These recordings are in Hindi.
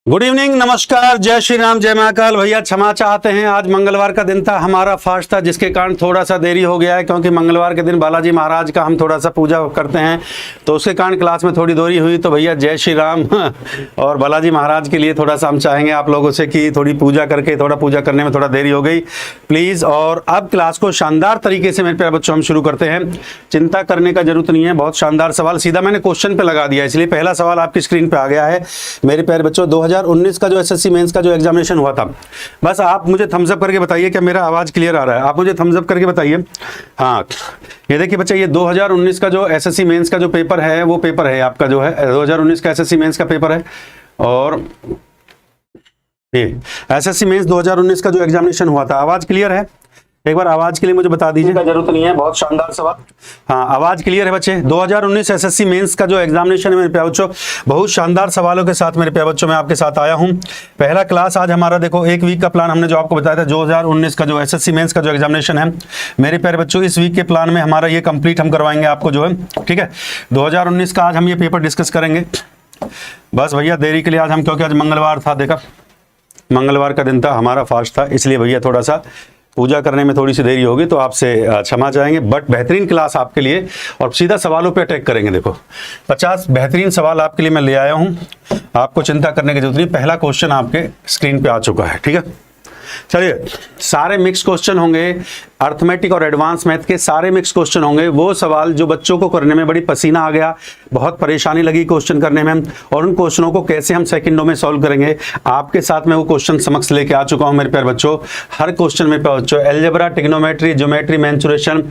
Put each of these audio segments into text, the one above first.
गुड इवनिंग, नमस्कार, जय श्री राम, जय महाकाल। भैया क्षमा चाहते हैं, आज मंगलवार का दिन था, हमारा फास्ट था, जिसके कारण थोड़ा सा देरी हो गया है। क्योंकि मंगलवार के दिन बालाजी महाराज का हम थोड़ा सा पूजा करते हैं, तो उसके कारण क्लास में थोड़ी देरी हुई। तो भैया जय श्री राम और बालाजी महाराज के लिए थोड़ा सा हम चाहेंगे आप लोगों से कि थोड़ी पूजा करके, थोड़ा पूजा करने में थोड़ा देरी हो गई प्लीज़। और अब क्लास को शानदार तरीके से मेरे प्यारे बच्चों हम शुरू करते हैं। चिंता करने का जरूरत नहीं है, बहुत शानदार सवाल सीधा मैंने क्वेश्चन पे लगा दिया, इसलिए पहला सवाल आपकी स्क्रीन पे आ गया है मेरे प्यारे बच्चों। 2019 का जो एसएससी मेंस का जो एग्जामिनेशन हुआ था, बस आप मुझे थम्स अप करके बताइए क्या मेरा आवाज क्लियर आ रहा है। आप मुझे थम्स अप करके बताइए। हाँ, ये देखिए बच्चे, ये 2019 का जो एसएससी मेंस का जो पेपर है, वो पेपर है आपका जो है 2019 का एसएससी मेंस का पेपर है। और ये एसएससी मेंस 2019 का जो एग्जामिनेशन हुआ था, आवाज क्लियर है? एक बार आवाज के लिए मुझे बता दीजिए, जरूरत नहीं है, बहुत शानदार सवाल। हाँ, आवाज क्लियर है बच्चे? 2019 एसएससी मेंस का जो एग्जामिनेशन है मेरे प्यारे बच्चों, बहुत शानदार सवालों के साथ मेरे प्यारे बच्चों मैं आपके साथ आया हूँ। पहला क्लास आज हमारा, देखो एक वीक का प्लान हमने जो आपको बताया था, 2019 का जो एसएससी मेंस का जो एग्जामिनेशन है मेरे प्यारे बच्चों, इस वीक के प्लान में हमारा ये कंप्लीट हम करवाएंगे आपको जो है, ठीक है। 2019 का आज हम ये पेपर डिस्कस करेंगे। बस भैया देरी के लिए आज हम, क्योंकि आज मंगलवार था, देखा मंगलवार का दिन था, हमारा फास्ट था, इसलिए भैया थोड़ा सा पूजा करने में थोड़ी सी देरी होगी, तो आपसे क्षमा चाहेंगे। बट बेहतरीन क्लास आपके लिए, और सीधा सवालों पे अटैक करेंगे। देखो 50 बेहतरीन सवाल आपके लिए मैं ले आया हूं, आपको चिंता करने की जरूरत नहीं। पहला क्वेश्चन आपके स्क्रीन पे आ चुका है, ठीक है। चलिए, सारे मिक्स क्वेश्चन होंगे, अर्थमेटिक और एडवांस मैथ के सारे मिक्स क्वेश्चन होंगे। वो सवाल जो बच्चों को करने में बड़ी पसीना आ गया, बहुत परेशानी लगी क्वेश्चन करने में, और उन क्वेश्चनों को कैसे हम सेकंडों में सॉल्व करेंगे, आपके साथ मैं वो क्वेश्चन समक्ष लेके आ चुका हूं मेरे प्यारे बच्चों। हर क्वेश्चन में बच्चों अलजेब्रा, ट्रिग्नोमेट्री, ज्योमेट्री, मेंसुरेशन,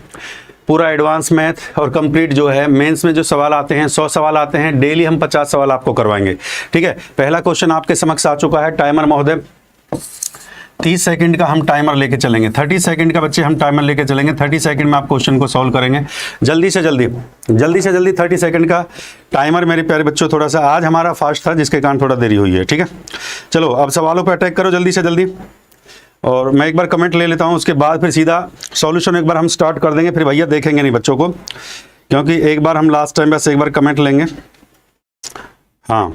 पूरा एडवांस मैथ और कंप्लीट जो है मेंस में जो सवाल आते हैं, 100 सवाल आते हैं, डेली हम 50 सवाल आपको करवाएंगे, ठीक है। पहला क्वेश्चन आपके समक्ष आ चुका है। टाइमर महोदय 30 सेकंड का हम टाइमर लेके चलेंगे, 30 सेकंड का बच्चे हम टाइमर लेके चलेंगे। 30 सेकंड में आप क्वेश्चन को सॉल्व करेंगे, जल्दी से जल्दी 30 सेकंड का टाइमर मेरे प्यारे बच्चों। थोड़ा सा आज हमारा फास्ट था, जिसके कारण थोड़ा देरी हुई है, ठीक है। चलो अब सवालों पे अटैक करो जल्दी से जल्दी, और मैं एक बार कमेंट ले लेता हूँ, उसके बाद फिर सीधा सॉल्यूशन एक बार हम स्टार्ट कर देंगे। फिर भैया देखेंगे नहीं बच्चों को, क्योंकि एक बार हम लास्ट टाइम बस एक बार कमेंट लेंगे। हाँ,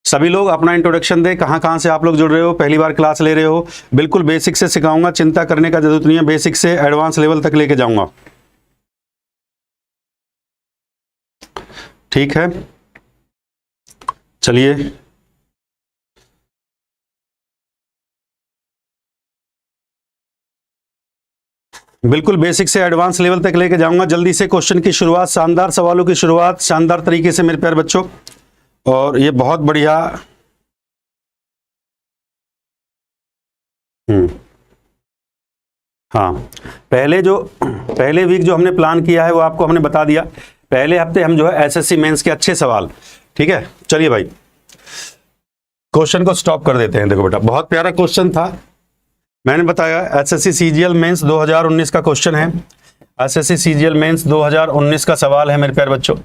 सभी लोग अपना इंट्रोडक्शन दें, कहाँ कहाँ से आप लोग जुड़ रहे हो, पहली बार क्लास ले रहे हो। बिल्कुल बेसिक से सिखाऊंगा, चिंता करने का जरूरत नहीं है, बेसिक से एडवांस लेवल तक लेके जाऊंगा, ठीक है। चलिए, बिल्कुल बेसिक से एडवांस लेवल तक लेके जाऊंगा। जल्दी से क्वेश्चन की शुरुआत, शानदार सवालों की शुरुआत शानदार तरीके से मेरे प्यारे बच्चों, और ये बहुत बढ़िया। हाँ, पहले वीक जो हमने प्लान किया है वो आपको हमने बता दिया। पहले हफ्ते हम जो है एसएससी मेंस के अच्छे सवाल, ठीक है। चलिए भाई, क्वेश्चन को स्टॉप कर देते हैं। देखो बेटा, बहुत प्यारा क्वेश्चन था, मैंने बताया एसएससी सीजीएल मेंस 2019 का क्वेश्चन है। एसएससी सीजीएल मेंस 2019 का सवाल है मेरे प्यारे बच्चों,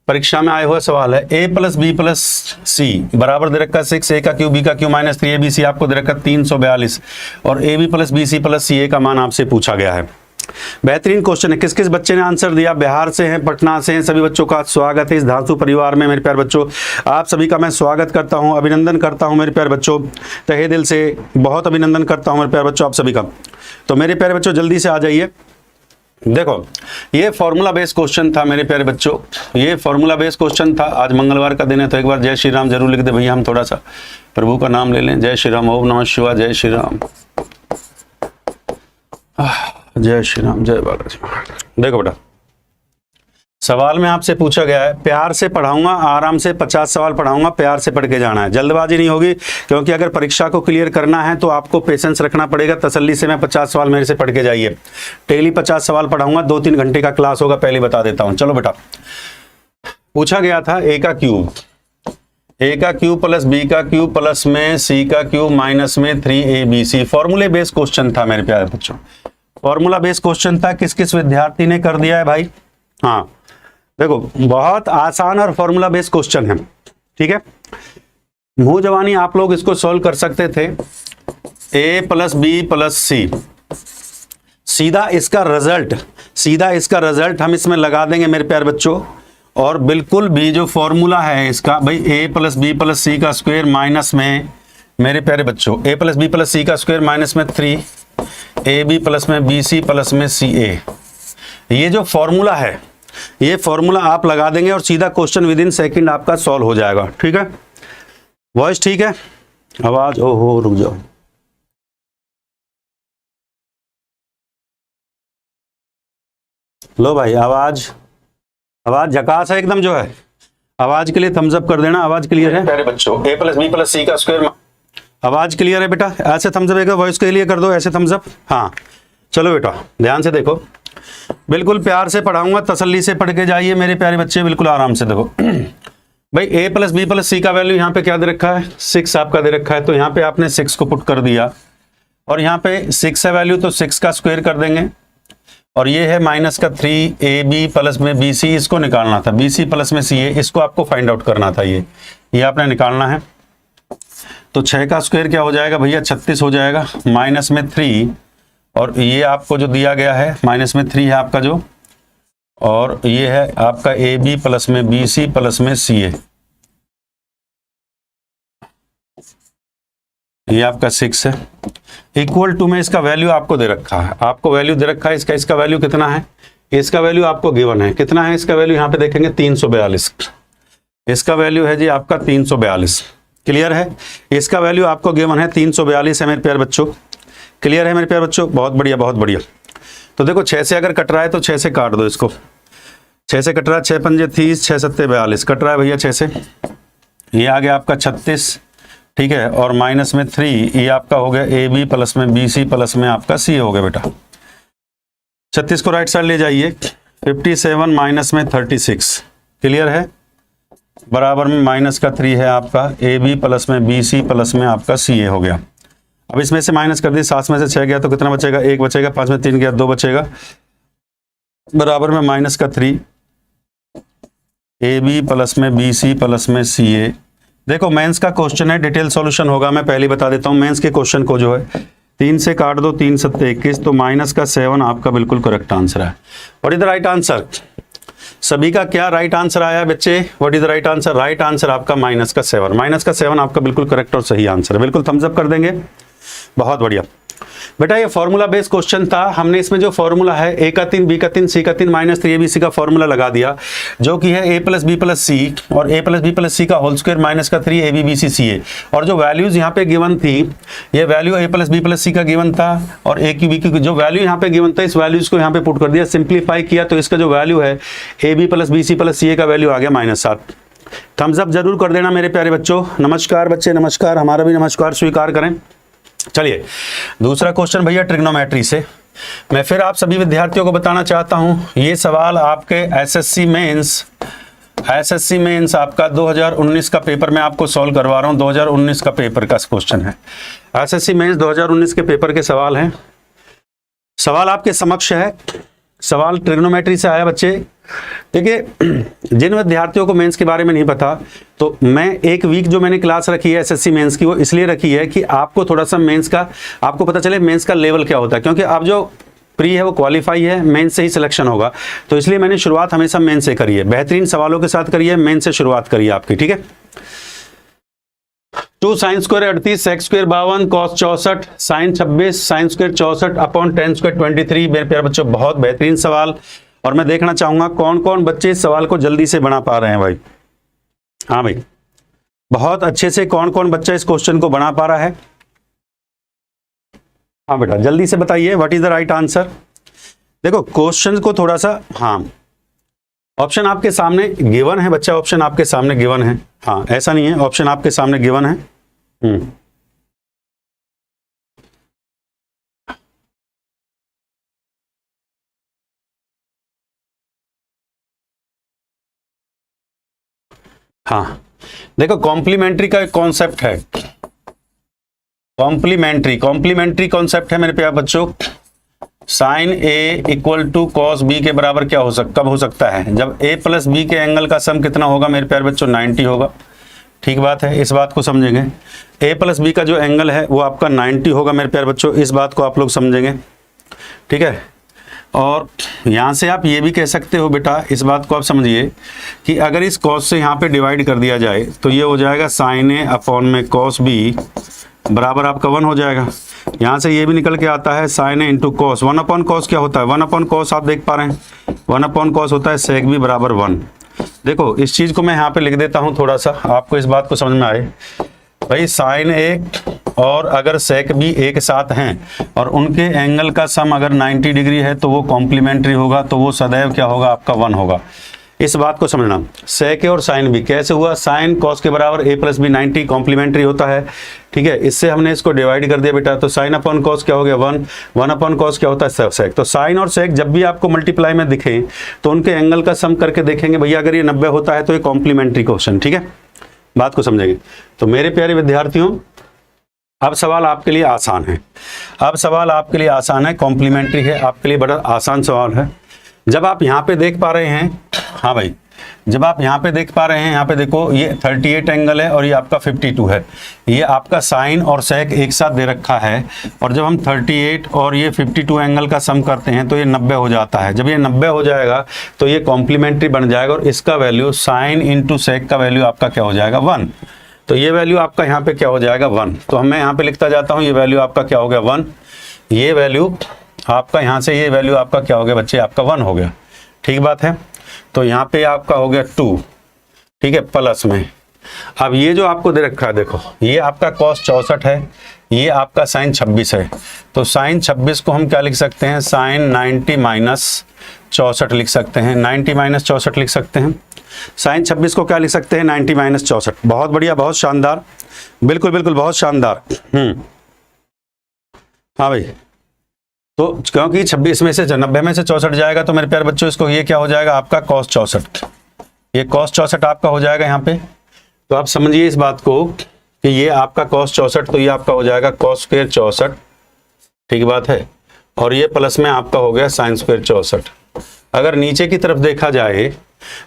परीक्षा में आया हुआ सवाल है। a + b + c बराबर दे रखा 6, a का क्यूब b का क्यूब माइनस 3 abc आपको दे रखा 342, और ab + bc + ca का मान आपसे पूछा गया है। बेहतरीन क्वेश्चन है। किस किस बच्चे ने आंसर दिया? बिहार से हैं, पटना से हैं, सभी बच्चों का स्वागत है इस धांसू परिवार में मेरे प्यारे बच्चों। आप सभी का मैं स्वागत करता हूं, अभिनंदन करता हूं मेरे प्यारे बच्चों, तहे दिल से बहुत अभिनंदन करता हूं मेरे प्यारे बच्चों आप सभी का। तो मेरे प्यारे बच्चों जल्दी से आ जाइए। देखो, ये फॉर्मूला बेस्ड क्वेश्चन था मेरे प्यारे बच्चों, ये फॉर्मूला बेस्ड क्वेश्चन था। आज मंगलवार का दिन है, तो एक बार जय श्री राम जरूर लिख दे भैया, हम थोड़ा सा प्रभु का नाम ले लें। जय श्री राम, ओम नमः शिवाय, जय श्री राम, जय श्री राम, जय बालाजी। देखो बेटा, सवाल में आपसे पूछा गया है, प्यार से पढ़ाऊंगा, आराम से 50 सवाल पढ़ाऊंगा, प्यार से पढ़ के जाना है, जल्दबाजी नहीं होगी। क्योंकि अगर परीक्षा को क्लियर करना है तो आपको पेशेंस रखना पड़ेगा, तसल्ली से मैं 50 सवाल मेरे से पढ़ के जाइए। डेली 50 सवाल पढ़ाऊंगा, 2-3 घंटे का क्लास होगा, पहले बता देता हूं। चलो बेटा, पूछा गया था a का क्यूब + b का क्यूब प्लस में c का क्यूब माइनस में 3abc। फॉर्मूले बेस्ड क्वेश्चन था मेरे प्यारे बच्चों, फॉर्मूला बेस्ड क्वेश्चन था। किस किस विद्यार्थी ने कर दिया है भाई? हाँ देखो, बहुत आसान और फॉर्मूला बेस्ड क्वेश्चन है, ठीक है। मुंह जवानी आप लोग इसको सॉल्व कर सकते थे। a + b + c, सीधा इसका रिजल्ट हम इसमें लगा देंगे मेरे प्यारे बच्चों, और बिल्कुल भी जो फॉर्मूला है इसका भाई ए प्लस बी प्लस सी का स्क्वायर माइनस में, मेरे प्यारे बच्चों, ए प्लस बी प्लस सी का स्क्वायर माइनस में 3 ए बी प्लस में बी सी प्लस में सी ए, ये जो फॉर्मूला है ये फॉर्मूला आप लगा देंगे और सीधा क्वेश्चन विद इन सेकंड आपका सॉल्व हो जाएगा। ठीक है, वॉइस ठीक है, आवाज ओहो रुक जाओ। लो भाई आवाज झकास है एकदम जो है, आवाज के लिए थम्स अप कर देना। आवाज क्लियर है प्यारे बच्चों, ए प्लस बी प्लस सी का स्क्वायर, आवाज क्लियर है बेटा? ऐसे थम्स अप, एक वॉइस के लिए कर दो ऐसे थम्स अप। हाँ चलो बेटा ध्यान से देखो, बिल्कुल प्यार से पढ़ाऊंगा, तसल्ली से पढ़ के जाइए मेरे प्यारे बच्चे, बिल्कुल आराम से देखो। भाई ए प्लस बी प्लस सी का वैल्यू यहाँ पे क्या दे रखा है, 6 आपका दे रखा है, तो यहाँ पे आपने 6 को पुट कर दिया और यहाँ पे 6 है वैल्यू तो 6 का स्क्वायर कर देंगे और ये है माइनस का 3 ए बी प्लस में बी सी, इसको निकालना था, बी सी प्लस में सी ए, इसको आपको फाइंड आउट करना था, ये आपने निकालना है। तो 6 का स्क्वायर क्या हो जाएगा भैया, 36 हो जाएगा, माइनस में 3 और ये आपको जो दिया गया है माइनस में 3 है आपका जो, और ये है आपका ए बी प्लस में बी सी प्लस में सी ए, ये आपका 6 है, इक्वल टू में इसका वैल्यू आपको दे रखा है, आपको वैल्यू दे रखा है इसका वैल्यू कितना है, इसका वैल्यू आपको गिवन है, कितना है इसका वैल्यू, यहाँ पे देखेंगे 342, इसका वैल्यू है जी आपका 342। क्लियर है, इसका वैल्यू आपको गिवन है 342 है मेरे प्यारे बच्चों। क्लियर है मेरे प्यारे बच्चों, बहुत बढ़िया बहुत बढ़िया। तो देखो 6 से अगर कट रहा है तो 6 से काट दो इसको, 6 से कट रहा है, 6 पंजे 30, 6 सत्ते 42, कट रहा है भैया 6 से, ये आ गया आपका 36, ठीक है, और माइनस में 3 ये आपका हो गया ए बी प्लस में बी सी प्लस में आपका सी हो गया बेटा। 36 को राइट साइड ले जाइए, 57 माइनस में 36, क्लियर है, बराबर में माइनस का 3 है आपका ए बी प्लस में बी सी प्लस में आपका सी ए हो गया। अब इसमें से माइनस कर दिए, 7 में से 6 गया तो कितना बचेगा, 1 बचेगा, 5 में 3 गया 2 बचेगा, बराबर में माइनस का 3 ए बी प्लस में बी सी प्लस में सी ए। देखो मेंस का क्वेश्चन है, डिटेल सॉल्यूशन होगा, मैं पहले बता देता हूं मेंस के क्वेश्चन को जो है 3 से काट दो, 3 सत्ते 21, तो माइनस का 7 आपका बिल्कुल करेक्ट आंसर है। What is the right answer, सभी का क्या राइट आंसर आया बच्चे, what is the right answer, right answer आपका माइनस का 7, माइनस का 7 आपका बिल्कुल करेक्ट और सही आंसर है, बिल्कुल थम्स अप कर देंगे, बहुत बढ़िया बेटा। ये फॉर्मूला बेस्ड क्वेश्चन था, हमने इसमें जो फॉर्मूला है ए का 3 बी का 3 सी का 3 माइनस 3 ए बी सी का फॉर्मूला लगा दिया, जो कि है ए प्लस बी प्लस सी और ए प्लस बी प्लस सी का होल स्क्वायर माइनस का 3 ए बी बी सी सी ए, और जो वैल्यूज यहाँ पे गिवन थी, ये वैल्यू ए प्लस बी प्लस सी का गिवन था और ए क्यू बी क्यू जो वैल्यू यहाँ पे गिवन था, इस वैल्यूज को यहाँ पे पुट कर दिया, सिंप्लीफाई किया तो इसका जो वैल्यू है A B plus B C plus C A का वैल्यू आ गया -7। थम्स अप जरूर कर देना मेरे प्यारे बच्चों। नमस्कार बच्चे, नमस्कार, हमारा भी नमस्कार स्वीकार करें। चलिए दूसरा क्वेश्चन भैया ट्रिग्नोमेट्री से, मैं फिर आप सभी विद्यार्थियों को बताना चाहता हूं, ये सवाल आपके एसएससी मेंस आपका 2019 का पेपर में आपको सॉल्व करवा रहा हूं, 2019 का पेपर का क्वेश्चन है, एसएससी मेंस 2019 के पेपर के सवाल हैं, सवाल आपके समक्ष है, सवाल ट्रिग्नोमेट्री से आया बच्चे। देखिए जिन विद्यार्थियों को मेंस के बारे में नहीं पता, तो मैं एक वीक जो मैंने क्लास रखी है एसएससी मेंस की, वो इसलिए रखी है कि आपको थोड़ा सा मेंस का आपको पता चले मेंस का लेवल क्या होता है, क्योंकि अब जो प्री है वो क्वालिफाई है, मेंस से ही सिलेक्शन होगा, तो इसलिए मैंने शुरुआत हमेशा मेंस से करी है, बेहतरीन सवालों के साथ करिए, मेंस से शुरुआत करिए आपकी, ठीक है। 2 sine square 38, sec square 52, cos 64, sine 26, sine square 64 upon ten square 23। मेरे प्यारे बच्चों बहुत बेहतरीन सवाल, और मैं देखना चाहूंगा कौन कौन बच्चे इस सवाल को जल्दी से बना पा रहे हैं भाई। हाँ भाई बहुत अच्छे से कौन कौन बच्चा इस क्वेश्चन को बना पा रहा है, हाँ बेटा जल्दी से बताइए what is the right answer. देखो क्वेश्चन को थोड़ा सा, हाँ ऑप्शन आपके सामने गिवन है बच्चा, ऑप्शन आपके सामने गिवन है, हाँ ऐसा नहीं है, ऑप्शन आपके सामने गिवन है। हाँ देखो कॉम्प्लीमेंट्री का एक कॉन्सेप्ट है, कॉम्प्लीमेंट्री कॉन्सेप्ट है मेरे प्यारे बच्चों। Sine A equal to cos B के बराबर क्या कब हो सकता है, जब ए प्लस बी के एंगल का सम कितना होगा मेरे प्यारे बच्चों, 90 होगा। ठीक बात है, इस बात को समझेंगे। ए प्लस बी का जो एंगल है वो आपका 90 होगा मेरे प्यारे बच्चों, इस बात को आप लोग समझेंगे, ठीक है। और यहाँ से आप ये भी कह सकते हो बेटा, इस बात को आप समझिए कि अगर इस कॉस से यहाँ पे डिवाइड कर दिया जाए तो ये हो जाएगा साइन ए अपॉन में कॉस बी बराबर आपका 1 हो जाएगा। यहाँ से ये भी निकल के आता है साइन ए इंटू कॉस, 1 अपॉन कॉस क्या होता है, 1 अपॉन कॉस आप देख पा रहे हैं 1 अपॉन कॉस होता है सेक बी बराबर 1। देखो इस चीज़ को मैं यहाँ पे लिख देता हूँ थोड़ा सा, आपको इस बात को समझ में आए। भाई साइन ए और अगर सेक बी एक साथ हैं और उनके एंगल का सम अगर 90 डिग्री है तो वो कॉम्प्लीमेंट्री होगा, तो वो सदैव क्या होगा, आपका 1 होगा। इस बात को समझना, सेक ए और साइन बी कैसे हुआ, साइन कॉस के बराबर ए प्लस बी 90 कॉम्प्लीमेंट्री होता है, ठीक है। इससे हमने इसको डिवाइड कर दिया बेटा, तो साइन अपॉन कॉस क्या हो गया 1, 1 अपॉन कॉस क्या होता है सेक। तो साइन और सेक जब भी आपको मल्टीप्लाई में दिखे तो उनके एंगल का सम करके देखेंगे भैया, अगर ये 90 होता है तो ये कॉम्प्लीमेंट्री क्वेश्चन, ठीक है, बात को समझेंगे। तो मेरे प्यारे विद्यार्थियों अब सवाल आपके लिए आसान है, अब सवाल आपके लिए आसान है, कॉम्प्लीमेंट्री है, आपके लिए बड़ा आसान सवाल है। जब आप यहाँ पे देख पा रहे हैं, हाँ भाई, जब आप यहाँ पे देख पा रहे हैं, यहाँ पे देखो ये 38 एंगल है और ये आपका 52 है, ये आपका साइन और सेक एक साथ दे रखा है, और जब हम 38 और ये 52 एंगल का सम करते हैं तो ये 90 हो जाता है। जब ये 90 हो जाएगा तो ये कॉम्प्लीमेंट्री बन जाएगा और इसका वैल्यू साइन इंटू सेक का वैल्यू आपका क्या हो जाएगा 1। तो ये वैल्यू आपका यहाँ पे क्या हो जाएगा 1। तो मैं यहाँ पे लिखता जाता हूँ, ये वैल्यू आपका क्या हो गया 1, ये वैल्यू आपका यहाँ से ये वैल्यू आपका क्या हो गया बच्चे, आपका 1 हो गया, ठीक बात है। तो यहाँ पे आपका हो गया 2, ठीक है, प्लस में। अब ये जो आपको दे रखा है, देखो ये आपका कॉस 64 है, ये आपका साइन 26 है, तो साइन 26 को हम क्या लिख सकते हैं, साइन 90 माइनस 64 लिख सकते हैं, 90 माइनस 64 लिख सकते हैं। साइन 26 को क्या लिख सकते हैं, 90 माइनस 64। बहुत बढ़िया, बहुत शानदार, बिल्कुल बिल्कुल बहुत शानदार। हाँ भाई, तो क्योंकि 26 में से 90 में से 64 जाएगा तो मेरे प्यारे बच्चों इसको ये क्या हो जाएगा आपका कॉस 64, ये कॉस 64 आपका हो जाएगा यहाँ पे। तो आप समझिए इस बात को कि ये आपका कॉस 64, तो ये आपका हो जाएगा कॉस स्क्वायर 64, ठीक बात है, और ये प्लस में आपका हो गया साइन स्क्वायर 64। अगर नीचे की तरफ देखा जाए,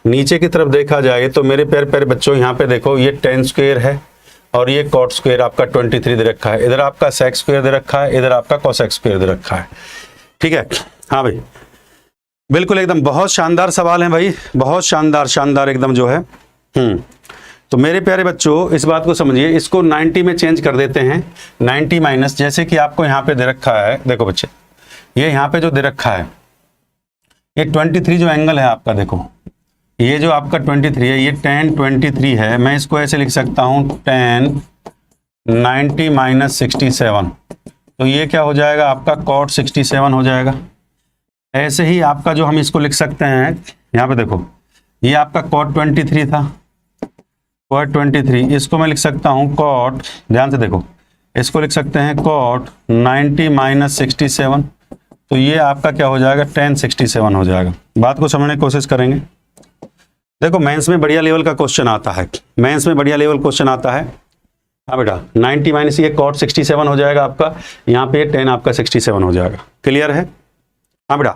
नीचे की तरफ देखा जाए तो मेरे प्यारे बच्चों यहाँ पे देखो ये 10 स्क्वायर है और ये कॉट स्क्वायर आपका 23 दे रखा है, इधर आपका सेक स्क्वायर दे रखा है, इधर आपका कोसेक स्क्वायर दे रखा है, ठीक है। हाँ भाई, बिल्कुल एकदम बहुत शानदार सवाल है भाई, बहुत शानदार शानदार एकदम जो है। तो मेरे प्यारे बच्चों इस बात को समझिए, इसको 90 में चेंज कर देते हैं, 90 माइनस, जैसे कि आपको यहाँ पे दे रखा है, देखो बच्चे ये यहाँ पे जो दे रखा है ये 23 जो एंगल है आपका, देखो ये जो आपका 23 है, ये tan 23 है, मैं इसको ऐसे लिख सकता हूँ tan 90 माइनस 67, तो ये क्या हो जाएगा आपका cot 67 हो जाएगा। ऐसे ही आपका जो हम इसको लिख सकते हैं, यहाँ पे देखो ये आपका cot 23 था, cot 23, इसको मैं लिख सकता हूँ cot, ध्यान से देखो, इसको लिख सकते हैं cot 90 माइनस 67, तो ये आपका क्या हो जाएगा tan 67 हो जाएगा। बात को समझने की कोशिश करेंगे। देखो मेंस में बढ़िया लेवल का क्वेश्चन आता है, मेंस में बढ़िया लेवल क्वेश्चन आता है। हाँ बेटा 90 माइनस ये cot 67 हो जाएगा आपका, यहाँ पे tan आपका 67 हो जाएगा, क्लियर है। हाँ बेटा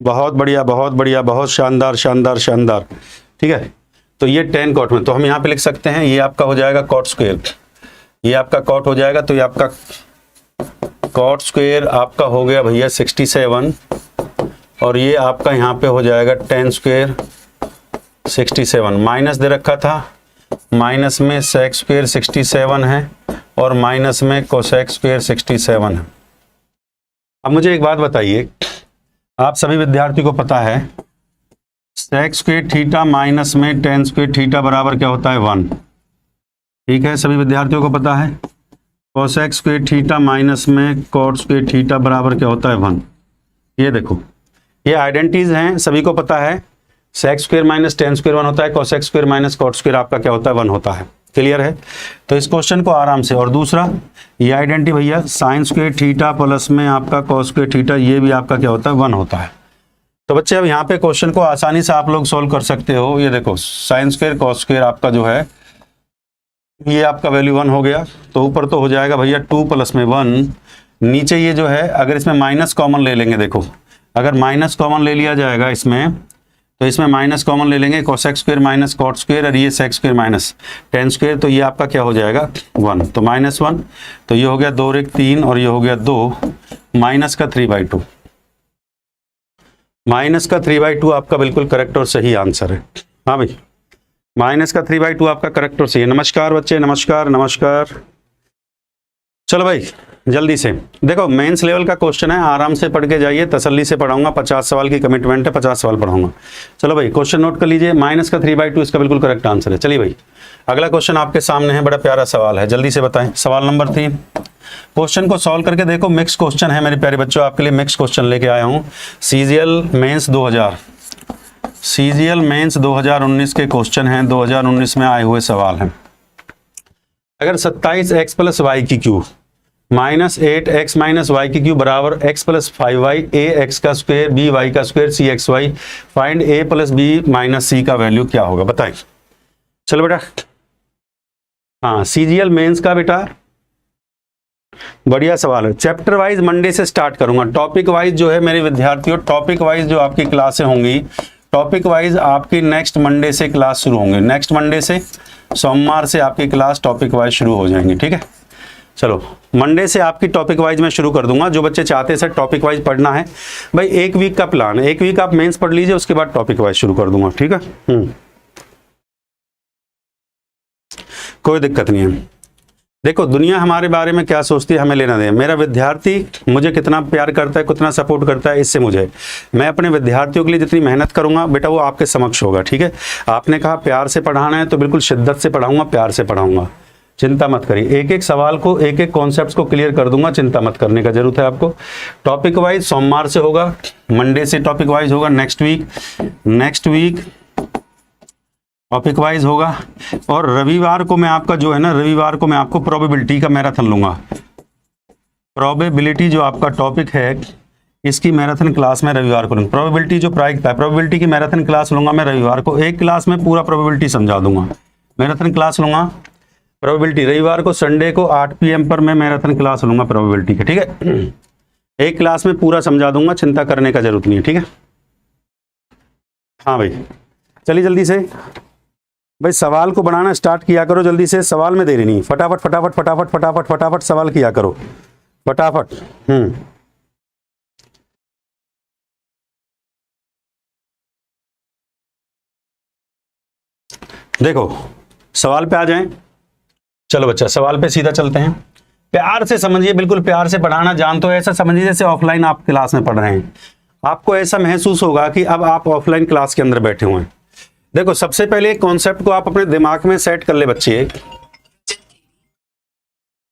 बहुत बढ़िया बहुत बढ़िया, बहुत शानदार शानदार शानदार, ठीक है। तो ये tan cot में, तो हम यहाँ पे लिख सकते हैं ये आपका हो जाएगा cot स्क्वायर, ये आपका cot हो जाएगा, तो ये आपका cot स्क्वायर आपका हो गया भैया 67, और ये आपका यहाँ पे हो जाएगा tan स्क्वायर 67, माइनस दे रखा था, माइनस में सेक स्क्वायर 67 है और माइनस में कोसेक स्क्वायर 67 है। अब मुझे एक बात बताइए, आप सभी विद्यार्थी को पता है सेक स्क्वायर थीटा माइनस में tan स्क्वायर थीटा बराबर क्या होता है 1, ठीक है, सभी विद्यार्थियों को पता है। कोसेक स्क्वायर थीटा माइनस में कॉट स्क्वायर थीटा बराबर क्या होता है 1। ये देखो ये आइडेंटिटीज हैं, सभी को पता है, sec square minus tan square 1 होता है, cosec square minus cot square आपका क्या होता है 1 होता है, क्लियर है। तो इस क्वेश्चन को आराम से, और दूसरा ये आइडेंटिटी भैया साइन स्क्वायर थीटा प्लस में आपका कॉस स्क्वायर थीटा, ये भी आपका क्या होता है 1 होता है। तो बच्चे अब यहाँ पे क्वेश्चन को आसानी से आप लोग सोल्व कर सकते हो। ये देखो साइन स्क्वायर कॉस स्क्वायर आपका जो है ये आपका वैल्यू 1 हो गया, तो ऊपर तो हो जाएगा भैया 2 प्लस में 1, नीचे ये जो है अगर इसमें माइनस कॉमन ले लेंगे, देखो अगर माइनस कॉमन ले लिया जाएगा इसमें, तो इसमें माइनस कॉमन ले लेंगे, cosec square minus cot square और ये sec square minus tan square, तो ये आपका क्या हो जाएगा 1, तो -1, तो ये हो गया 2 और 1 3 और ये हो गया 2, माइनस का 3/2, माइनस का 3/2 आपका बिल्कुल करेक्ट और सही आंसर है। हाँ भाई, माइनस का 3/2 आपका करेक्ट और सही है। नमस्कार बच्चे, नमस्कार नमस्कार। चलो भाई जल्दी से देखो, मेंस लेवल का क्वेश्चन है, आराम से पढ़ के जाइए, तसल्ली से पढ़ाऊंगा। 50 सवाल की कमिटमेंट है, 50 सवाल पढ़ाऊंगा। चलो भाई क्वेश्चन नोट कर लीजिए। माइनस का 3/2 इसका बिल्कुल करेक्ट आंसर है। चलिए भाई अगला क्वेश्चन आपके सामने है, बड़ा प्यारा सवाल है, जल्दी से बताएं। सवाल नंबर 3, क्वेश्चन को सॉल्व करके देखो। मिक्स क्वेश्चन है मेरे प्यारे बच्चों, आपके लिए मिक्स क्वेश्चन लेके आया हूँ। सीजीएल मेंस 2019 के क्वेश्चन हैं, 2019 में आए हुए सवाल हैं। अगर 27x + y की क्यूब माइनस 8x - y की क्यूब बराबर x + 5y ax का स्क्वायर by का square cxy, find a + b - c का वैल्यू क्या होगा, बताएं। चलो बेटा, हाँ सीजीएल मेंस का बेटा बढ़िया सवाल है। चैप्टर वाइज मंडे से स्टार्ट करूंगा, टॉपिक वाइज जो है मेरे विद्यार्थियों, टॉपिक वाइज जो आपकी क्लासें होंगी, टॉपिक वाइज आपकी नेक्स्ट मंडे से क्लास शुरू होंगे। नेक्स्ट मंडे से, सोमवार से आपकी क्लास टॉपिक वाइज शुरू हो जाएंगी, ठीक है। चलो मंडे से आपकी टॉपिक वाइज मैं शुरू कर दूंगा। जो बच्चे चाहते हैं सर टॉपिक वाइज पढ़ना है, भाई 1 वीक का प्लान है, 1 वीक आप मेंस पढ़ लीजिए, उसके बाद टॉपिक वाइज शुरू कर दूंगा, ठीक है। कोई दिक्कत नहीं है। देखो दुनिया हमारे बारे में क्या सोचती है हमें लेना दें। मेरा विद्यार्थी मुझे कितना प्यार करता है, कितना सपोर्ट करता है, इससे मुझे, मैं अपने विद्यार्थियों के लिए जितनी मेहनत करूंगा बेटा वो आपके समक्ष होगा, ठीक है। आपने कहा प्यार से पढ़ाना है तो बिल्कुल शिद्दत से पढ़ाऊंगा, प्यार से पढ़ाऊंगा, चिंता मत करिए। एक एक सवाल को, एक एक कॉन्सेप्ट को क्लियर कर दूंगा, चिंता मत करने का जरूरत है आपको। टॉपिक वाइज सोमवार से होगा, मंडे से टॉपिक वाइज होगा, नेक्स्ट वीक टॉपिक वाइज होगा। और रविवार को मैं आपका जो है ना, रविवार को मैं आपको प्रोबेबिलिटी का मैराथन लूंगा। प्रोबेबिलिटी जो आपका टॉपिक है, इसकी मैराथन क्लास में रविवार को लूंगा। प्रोबेबिलिटी जो प्रायिकता है, प्रोबेबिलिटी की मैराथन क्लास लूंगा मैं रविवार को। एक क्लास में पूरा प्रोबेबिलिटी समझा दूंगा, मैराथन क्लास लूंगा प्रोबेबिलिटी। रविवार को, संडे को 8 PM पर मैं मैराथन क्लास लूंगा प्रोबेबिलिटी की, ठीक है। एक क्लास में पूरा समझा दूंगा, चिंता करने का जरूरत नहीं है, ठीक है। हाँ भाई चलिए जल्दी से भाई सवाल को बनाना स्टार्ट किया करो, जल्दी से, सवाल में देरी नहीं, फटाफट फटाफट फटाफट फटाफट फटाफट सवाल किया करो, फटाफट। देखो सवाल पे आ जाएं। चलो बच्चा सवाल पे सीधा चलते हैं। प्यार से समझिए, बिल्कुल प्यार से पढ़ाना जान तो ऐसा समझिए जैसे ऑफलाइन आप क्लास में पढ़ रहे हैं। आपको ऐसा महसूस होगा कि अब आप ऑफलाइन क्लास के अंदर बैठे हुए हैं। देखो सबसे पहले कॉन्सेप्ट को आप अपने दिमाग में सेट कर ले बच्चे।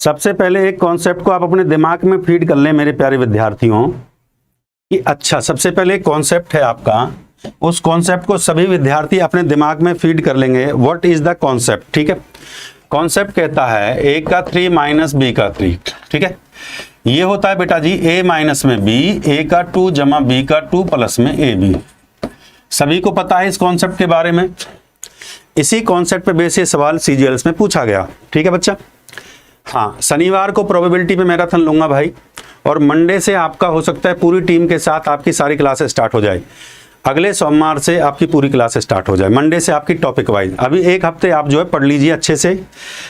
सबसे पहले एक कॉन्सेप्ट को आप अपने दिमाग में फीड कर ले मेरे प्यारे विद्यार्थियों कि अच्छा, सबसे पहले एक कॉन्सेप्ट है आपका, उस कॉन्सेप्ट को सभी विद्यार्थी अपने दिमाग में फीड कर लेंगे। व्हाट इज द कॉन्सेप्ट, ठीक है। कॉन्सेप्ट कहता है a का 3 - b का 3, ठीक है। ये होता है बेटा जी a माइनस में b, a का 2 जमा b का 2 प्लस में ab। सभी को पता है इस कॉन्सेप्ट के बारे में। इसी कॉन्सेप्ट पे बेस ये सवाल सीजीएल्स में पूछा गया, ठीक है बच्चा। हाँ, शनिवार को प्रोबेबिलिटी पे मैराथन लूंगा भाई, और मंडे से आपका हो सकता है पूरी टीम के साथ आपकी सारी क्लासेस स्टार्ट हो जाए। अगले सोमवार से आपकी पूरी क्लासेस स्टार्ट हो जाए, मंडे से आपकी टॉपिक वाइज। अभी एक हफ्ते आप जो है पढ़ लीजिए, अच्छे से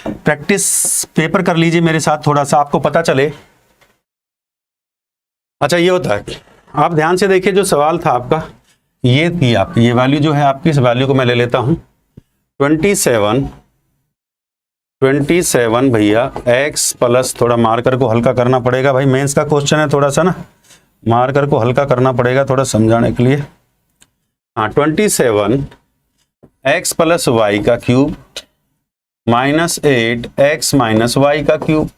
प्रैक्टिस पेपर कर लीजिए मेरे साथ, थोड़ा सा आपको पता चले। अच्छा ये होता है, आप ध्यान से देखिए जो सवाल था आपका, ये थी आपकी ये वैल्यू जो है आपकी, इस वैल्यू को मैं ले लेता हूं 27 भैया x प्लस, थोड़ा मार्कर को हल्का करना पड़ेगा भाई, मेंस का क्वेश्चन है, थोड़ा सा ना मार्कर को हल्का करना पड़ेगा थोड़ा समझाने के लिए। हाँ 27 x प्लस वाई का cube minus 8 x minus Y का क्यूब।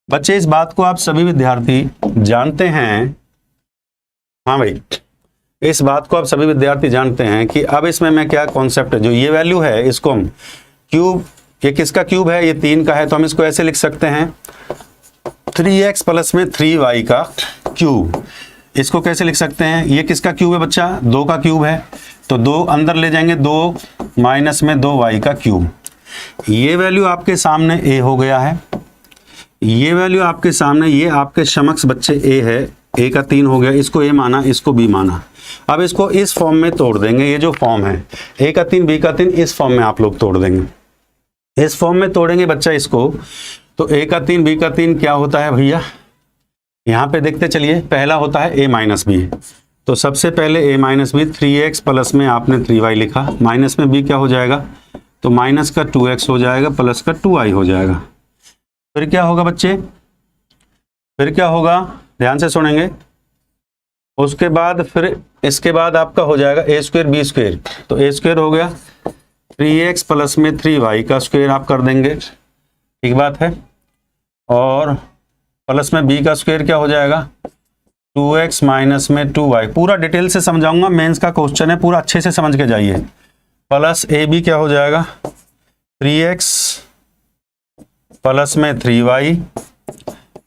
बच्चे इस बात को आप सभी विद्यार्थी जानते हैं, हाँ भाई इस बात को आप सभी विद्यार्थी जानते हैं कि अब इसमें मैं क्या कॉन्सेप्ट है, जो ये वैल्यू है इसको हम क्यूब, ये किसका क्यूब है, ये 3 का है, तो हम इसको ऐसे लिख सकते हैं 3x प्लस में 3y का क्यूब। इसको कैसे लिख सकते हैं, ये किसका क्यूब है बच्चा, 2 का क्यूब है, तो 2 अंदर ले जाएंगे, 2 माइनस में 2y का क्यूब। ये वैल्यू आपके सामने a हो गया है, ये वैल्यू आपके सामने, ये आपके समक्ष बच्चे a है, a का 3 हो गया, इसको a माना, इसको b माना। अब इसको इस फॉर्म में तोड़ देंगे, ये जो फॉर्म है a का 3 b का 3, इस फॉर्म में आप लोग तोड़ देंगे, इस फॉर्म में तोड़ेंगे बच्चा इसको, तो a का 3 b का 3 क्या होता है भैया, यहाँ पे देखते चलिए, पहला होता है a माइनस बी, तो सबसे पहले a minus B 3x plus में आपने 3y लिखा, माइनस में b क्या हो जाएगा, तो माइनस का 2x हो जाएगा प्लस का 2y हो जाएगा। फिर क्या होगा बच्चे, फिर क्या होगा, ध्यान से सुनेंगे। उसके बाद फिर इसके बाद आपका हो जाएगा a स्क्वायर b स्क्वायर, तो a स्क्वायर हो गया 3x प्लस में 3y का स्क्वायर आप कर देंगे, ठीक बात है। और प्लस में b का स्क्वायर क्या हो जाएगा, 2x माइनस में 2y। पूरा डिटेल से समझाऊंगा, मेंस का क्वेश्चन है, पूरा अच्छे से समझ के जाइए। प्लस ए बी क्या हो जाएगा, 3x प्लस में 3y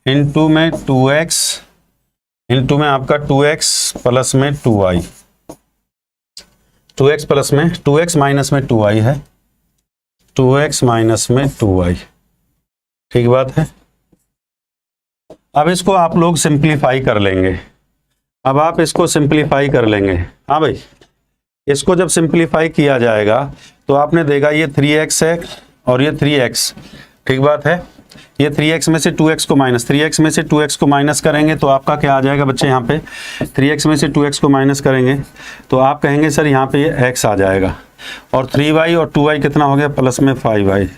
इंटू में 2x इंटू में आपका 2x प्लस में 2y, 2x प्लस में 2x माइनस में 2y है, 2x माइनस में 2y, ठीक बात है। अब इसको आप लोग सिंप्लीफाई कर लेंगे, अब आप इसको सिंप्लीफाई कर लेंगे। हाँ भाई, इसको जब सिंप्लीफाई किया जाएगा तो आपने देखा ये 3x है और ये 3x, ठीक बात है। ये 3x में से 2x को माइनस, 3x में से 2x को माइनस करेंगे तो आपका क्या आ जाएगा बच्चे, यहाँ पे 3x में से 2x को माइनस करेंगे तो आप कहेंगे सर यहाँ पे ये x आ जाएगा, और 3y और 2y कितना हो गया, प्लस में 5y।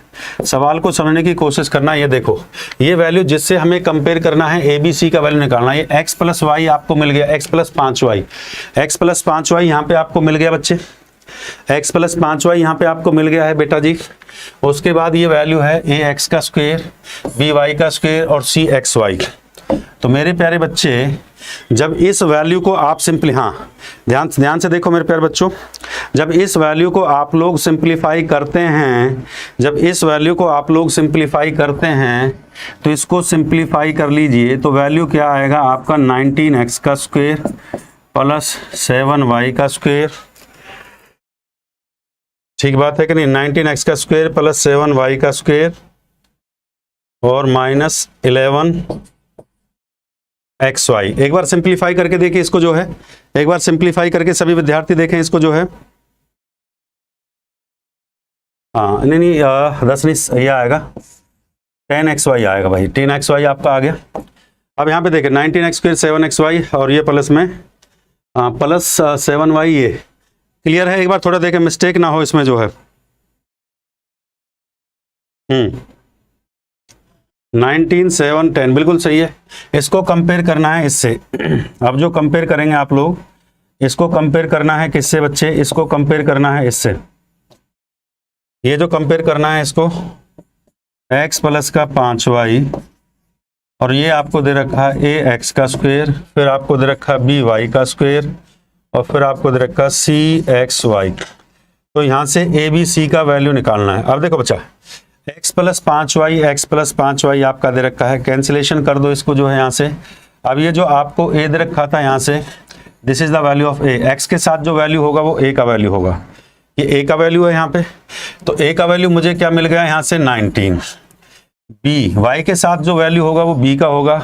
सवाल को समझने की कोशिश करना। ये देखो, ये वैल्यू जिससे हमें कंपेयर करना है ए बी सी का वैल्यू निकालना है, ये x प्लस वाई आपको मिल गया, x plus 5y, x plus 5y यहाँ पे आपको मिल गया बच्चे, x प्लस 5y यहाँ पे आपको मिल गया है बेटा जी। उसके बाद ये वैल्यू है ए एक्स का स्क्वायर, बी वाई का स्क्वायर और सी एक्स वाई। तो मेरे प्यारे बच्चे, जब इस वैल्यू को आप ध्यान से देखो मेरे प्यारे बच्चों, जब इस वैल्यू को आप लोग सिंप्लीफाई करते हैं, जब इस वैल्यू को आप लोग सिंप्लीफाई करते हैं तो इसको सिंप्लीफाई कर लीजिए, तो वैल्यू क्या आएगा आपका 19x का स्क्वायर प्लस 7y का स्क्वायर, ठीक बात है कि नहीं, 19x का स्क्वायर प्लस 7y का स्क्वायर और माइनस 11xy। एक बार सिंप्लीफाई करके देखिए इसको जो है, एक बार सिंप्लीफाई करके सभी विद्यार्थी देखें इसको जो है। हाँ नहीं 10 नहीं, ये आएगा 10xy आएगा भाई, 10xy आपका आ गया। अब यहाँ पे देखें 19x स्क्वायर 7xy और ये प्लस में प्लस 7y, ये क्लियर है। एक बार थोड़ा देखें, मिस्टेक ना हो इसमें जो है। 19 7 10 बिल्कुल सही है। इसको कंपेयर करना है इससे। अब जो कंपेयर करेंगे आप लोग, इसको कंपेयर करना है किससे बच्चे, इसको कंपेयर करना है इससे। ये जो कंपेयर करना है इसको x प्लस का 5y और ये आपको दे रखा है ए एक्स का स्क्वायर, फिर आपको दे रखा है बी वाई का स्क्वायर और फिर आपको दे रखा सी एक्स वाई। तो यहाँ से ए बी सी का वैल्यू निकालना है। अब देखो बच्चा, x प्लस 5y आपका दे रखा है, कैंसिलेशन कर दो इसको जो है यहाँ से। अब ये जो आपको a दे रखा था यहाँ से, this is the value of a, x के साथ जो वैल्यू होगा वो a का वैल्यू होगा, ये a का वैल्यू है यहाँ पे। तो a का वैल्यू मुझे क्या मिल गया यहाँ से 19, b y के साथ जो वैल्यू होगा वो b का होगा,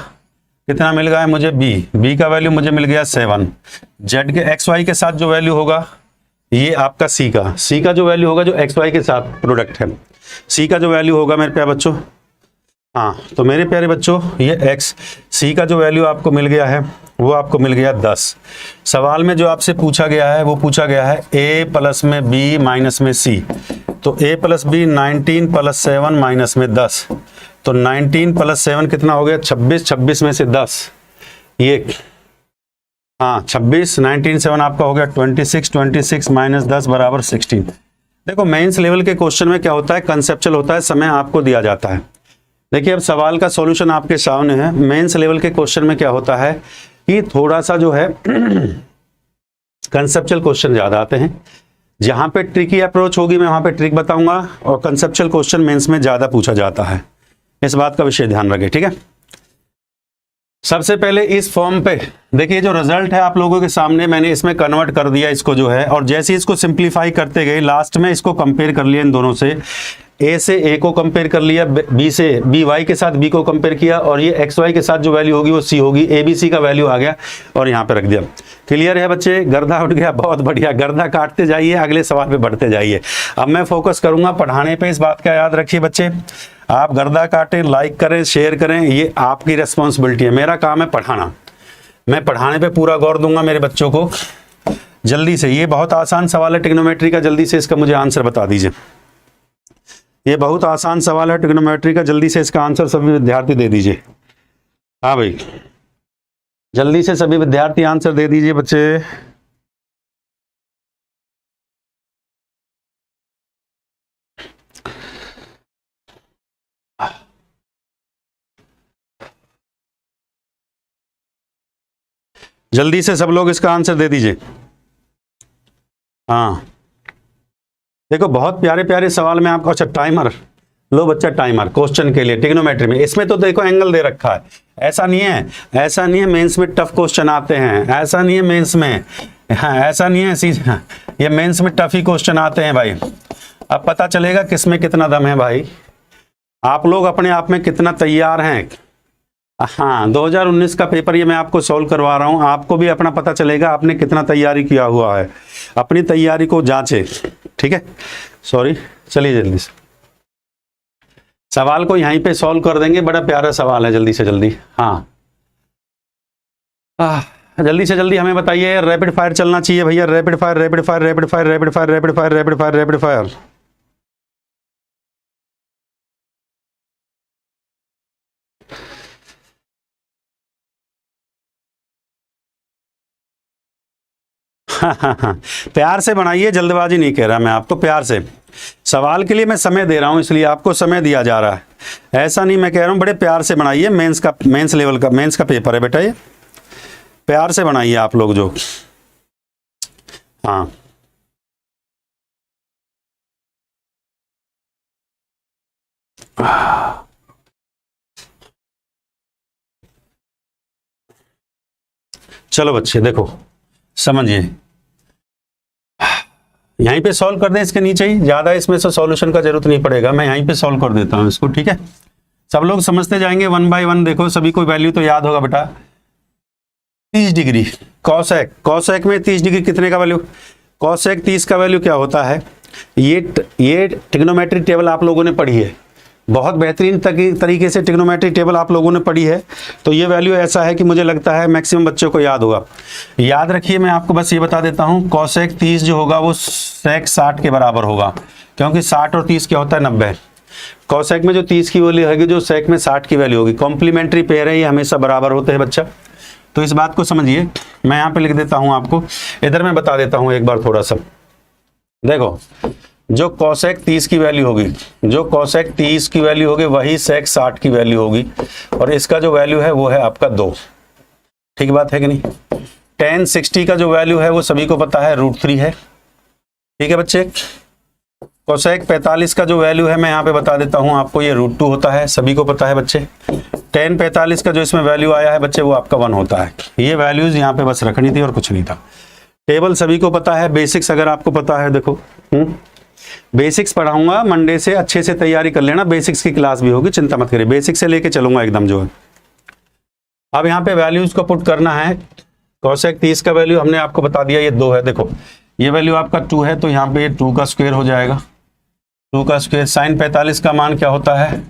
कितना मिल गया है मुझे b का वैल्यू मुझे मिल गया 7, z के x y के साथ जो वैल्यू होगा ये आपका c का जो वैल्यू होगा, जो x y के साथ प्रोडक्ट है, c का जो वैल्यू होगा मेरे प्यारे बच्चों, हाँ तो मेरे प्यारे बच्चों ये x c का जो वैल्यू आपको मिल गया है वो आपको मिल गया 10। सवाल में जो आपसे पूछा गया है वो पूछा गया है a प्लस में b माइनस में c, तो a plus b 19 plus 7 minus में 10, तो 19 प्लस 7 कितना हो गया 26, 26 में से 10 ये हाँ 26, 19 7 आपका हो गया 26, 26 माइनस 10 बराबर 16। देखो मेंस लेवल के क्वेश्चन में क्या होता है, कंसेप्चुअल होता है, समय आपको दिया जाता है। देखिए अब सवाल का सॉल्यूशन आपके सामने है। मेंस लेवल के क्वेश्चन में क्या होता है कि थोड़ा सा जो है कंसेप्चुअल क्वेश्चन ज्यादा आते हैं। जहां पे ट्रिकी अप्रोच होगी मैं वहां पे ट्रिक बताऊंगा, और कंसेप्चुअल क्वेश्चन मेंस में ज्यादा पूछा जाता है। इस बात का विषय ध्यान रखें, ठीक है। सबसे पहले इस फॉर्म पे देखिए, जो रिजल्ट है आप लोगों के सामने, मैंने इसमें कन्वर्ट कर दिया इसको जो है, और जैसे इसको सिंप्लीफाई करते गए लास्ट में इसको कंपेयर कर लिया इन दोनों से, ए से ए को कंपेयर कर लिया, बी से बी वाई के साथ बी को कंपेयर किया, और ये एक्स वाई के साथ जो वैल्यू होगी वो सी होगी, ए बी सी का वैल्यू आ गया और यहाँ पे रख दिया। क्लियर है बच्चे, गर्दा उठ गया, बहुत बढ़िया, गर्दा काटते जाइए, अगले सवाल पे बढ़ते जाइए। अब मैं फोकस करूंगा पढ़ाने पे, इस बात का याद रखिए बच्चे, आप गर्दा काटें, लाइक करें, शेयर करें, ये आपकी रेस्पॉन्सिबिलिटी है, मेरा काम है पढ़ाना। मैं पढ़ाने पे पूरा गौर दूंगा मेरे बच्चों को। जल्दी से, ये बहुत आसान सवाल है ट्रिग्नोमेट्री का, जल्दी से इसका मुझे आंसर बता दीजिए। ये बहुत आसान सवाल है ट्रिग्नोमेट्री का, जल्दी से इसका आंसर सभी विद्यार्थी दे दीजिए। हाँ भाई, जल्दी से सभी विद्यार्थी आंसर दे दीजिए बच्चे। जल्दी से सब लोग इसका आंसर दे दीजिए। हाँ देखो, बहुत प्यारे प्यारे सवाल में आपको। अच्छा टाइमर लो बच्चा, टाइमर क्वेश्चन के लिए ट्रिग्नोमेट्री में। इसमें तो देखो एंगल दे रखा है, ऐसा नहीं है, ऐसा नहीं है मेंस में टफ क्वेश्चन आते हैं, ऐसा नहीं है मेंस में, हाँ ऐसा नहीं है हाँ, ये मेंस में टफ ही क्वेश्चन आते हैं भाई। अब पता चलेगा किसमें कितना दम है भाई, आप लोग अपने आप में कितना तैयार हैं। हाँ 2019 का पेपर ये मैं आपको सॉल्व करवा रहा हूँ, आपको भी अपना पता चलेगा आपने कितना तैयारी किया हुआ है। अपनी तैयारी को जांचे, ठीक है। सॉरी, चलिए जल्दी से सवाल को यहीं पे सॉल्व कर देंगे, बड़ा प्यारा सवाल है, जल्दी से जल्दी। हाँ जल्दी से जल्दी हमें बताइए, रैपिड फायर चलना चाहिए भैया, rapid fire rapid fire rapid fire rapid fire rapid fire rapid fire rapid fire. प्यार से बनाइए, जल्दबाजी नहीं कह रहा मैं आपको, प्यार से। सवाल के लिए मैं समय दे रहा हूं, इसलिए आपको समय दिया जा रहा है, ऐसा नहीं मैं कह रहा हूं। बड़े प्यार से बनाइए, मेंस लेवल का मेंस का पेपर है बेटा, ये प्यार से बनाइए आप लोग जो। हाँ चलो बच्चे देखो समझिए, यहीं पे सॉल्व कर दें, इसके नीचे ही, ज़्यादा इसमें से सॉल्यूशन का जरूरत नहीं पड़ेगा, मैं यहीं पे सॉल्व कर देता हूँ इसको, ठीक है। सब लोग समझते जाएंगे 1 बाय 1। देखो सभी को वैल्यू तो याद होगा बेटा, 30 डिग्री कॉसेक, कॉसेक में 30 डिग्री कितने का वैल्यू, कॉसेक 30 का वैल्यू क्या होता है। ये ट्रिग्नोमेट्री टेबल आप लोगों ने पढ़ी है, बहुत बेहतरीन तरीके से ट्रिग्नोमेट्री टेबल आप लोगों ने पढ़ी है, तो ये वैल्यू ऐसा है कि मुझे लगता है मैक्सिमम बच्चों को याद होगा। याद रखिए, मैं आपको बस ये बता देता हूँ, कॉसेक 30 जो होगा वो सेक 60 के बराबर होगा, क्योंकि 60 और 30 क्या होता है 90। कॉसेक में जो 30 की वैल्यू होगी, जो सेक में 60 की वैल्यू होगी, कॉम्प्लीमेंट्री पेयर है, ये हमेशा बराबर होते हैं बच्चा, तो इस बात को समझिए। मैं यहाँ पे लिख देता हूँ आपको, इधर मैं बता देता हूँ एक बार थोड़ा सा। देखो जो कॉसेक 30 की वैल्यू होगी, जो कॉसेक 30 की वैल्यू होगी वही सेक 60 की वैल्यू होगी, और इसका जो वैल्यू है वो है आपका 2, ठीक बात है कि नहीं। tan 60 का जो वैल्यू है वो सभी को पता है √3 है, ठीक है बच्चे। कॉसेक 45 का जो वैल्यू है मैं यहाँ पे बता देता हूँ आपको, ये √2 होता है, सभी को पता है बच्चे। tan 45 का जो इसमें वैल्यू आया है बच्चे वो आपका 1 होता है। ये वैल्यूज यहाँ पे बस रखनी थी और कुछ नहीं था। टेबल सभी को पता है, बेसिक्स अगर आपको पता है, देखो बेसिक्स पढ़ाऊंगा मंडे से, अच्छे से तैयारी कर लेना, बेसिक्स की क्लास भी होगी, चिंता मत करिए, बेसिक्स से लेके चलूंगा एकदम जो है। अब यहाँ पे वैल्यूज को पुट करना है। कॉसेक 30 का वैल्यू हमने आपको बता दिया, ये 2 है। देखो ये वैल्यू आपका 2 है, तो यहाँ पे ये 2 का स्क्वायर हो जाएगा, 2 का स्क्वायर। साइन 45 का मान क्या होता है,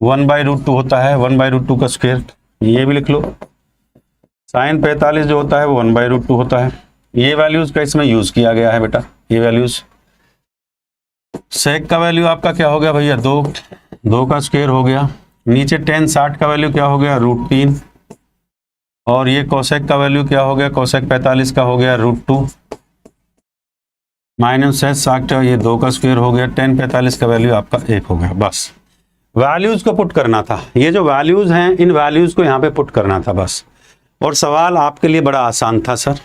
1/√2 होता है, 1/√2 का स्क्वायर, ये भी लिख लो। साइन 45 जो होता है वो 1/√2 होता है। ये वैल्यूज का इसमें यूज किया गया है बेटा, ये वैल्यूज। सेक का वैल्यू आपका क्या हो गया भैया, 2 का स्क्वायर हो गया। नीचे tan 60 का वैल्यू क्या हो गया, √3, और ये कोसेक का वैल्यू क्या हो गया, कोसेक 45 का हो गया √2 माइनस 60, ये 2 का स्क्वायर हो गया। tan 45 का वैल्यू आपका 1 हो गया। बस वैल्यूज को पुट करना था, ये जो वैल्यूज हैं इन वैल्यूज को यहाँ पे पुट करना था बस, और सवाल आपके लिए बड़ा आसान था सर,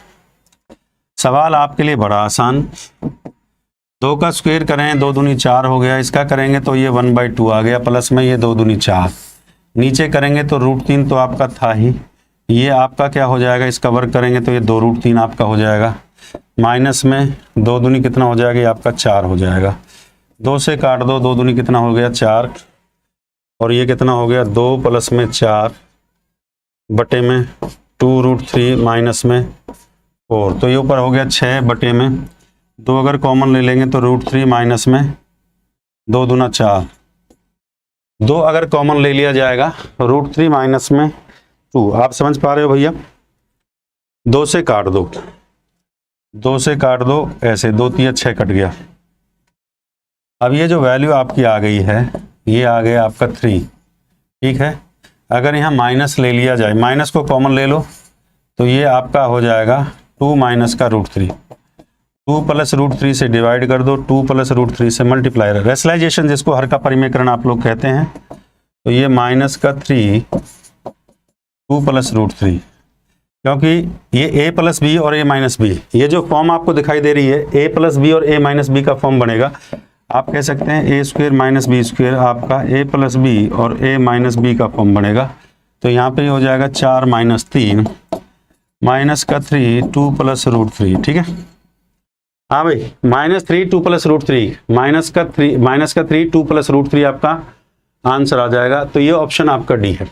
सवाल आपके लिए बड़ा आसान। 2 का स्क्वायर करें, 2 दूनी 4 हो गया, इसका करेंगे तो ये 1/2 आ गया, प्लस में ये 2 दूनी 4, नीचे करेंगे तो √3 तो आपका था ही, ये आपका क्या हो जाएगा, इसका वर्ग करेंगे तो ये 2√3 आपका हो जाएगा, माइनस में 2 दूनी कितना हो जाएगा, ये आपका 4 हो जाएगा। 2 से काट दो, 2 दूनी कितना हो गया 4, और ये कितना हो गया 2 प्लस में 4 बटे में 2√3 माइनस में 4, तो ये ऊपर हो गया 6 बटे में 2, अगर कॉमन ले लेंगे तो √3 माइनस में 2 दूना 4, 2 अगर कॉमन ले लिया जाएगा, √3 माइनस में 2, आप समझ पा रहे हो भैया। 2 से काट दो, 2 से काट दो, ऐसे 2 3 6 कट गया। अब ये जो वैल्यू आपकी आ गई है, ये आ गया आपका 3, ठीक है। अगर यहाँ माइनस ले लिया जाए, माइनस को कॉमन ले लो, तो ये आपका हो जाएगा 2 माइनस का √3, 2 प्लस √3 से डिवाइड कर दो, 2 प्लस √3 से मल्टीप्लाई, रेशनलाइजेशन जिसको हर का परिमेयकरण आप लोग कहते हैं। तो ये माइनस का 3, 2 प्लस √3, क्योंकि ये a प्लस बी और a माइनस बी, ये जो फॉर्म आपको दिखाई दे रही है a प्लस बी और a माइनस बी का फॉर्म बनेगा। आप कह सकते हैं a square minus B square आपका a प्लस बी और a माइनस बी का फॉर्म बनेगा। तो यहाँ पे हो जाएगा 4 माइनस 3 माइनस का 3 2 प्लस √3, ठीक है। हाँ भाई, -3 2 प्लस √3, माइनस का 3 2 प्लस √3 आपका आंसर आ जाएगा। तो ये ऑप्शन आपका डी है।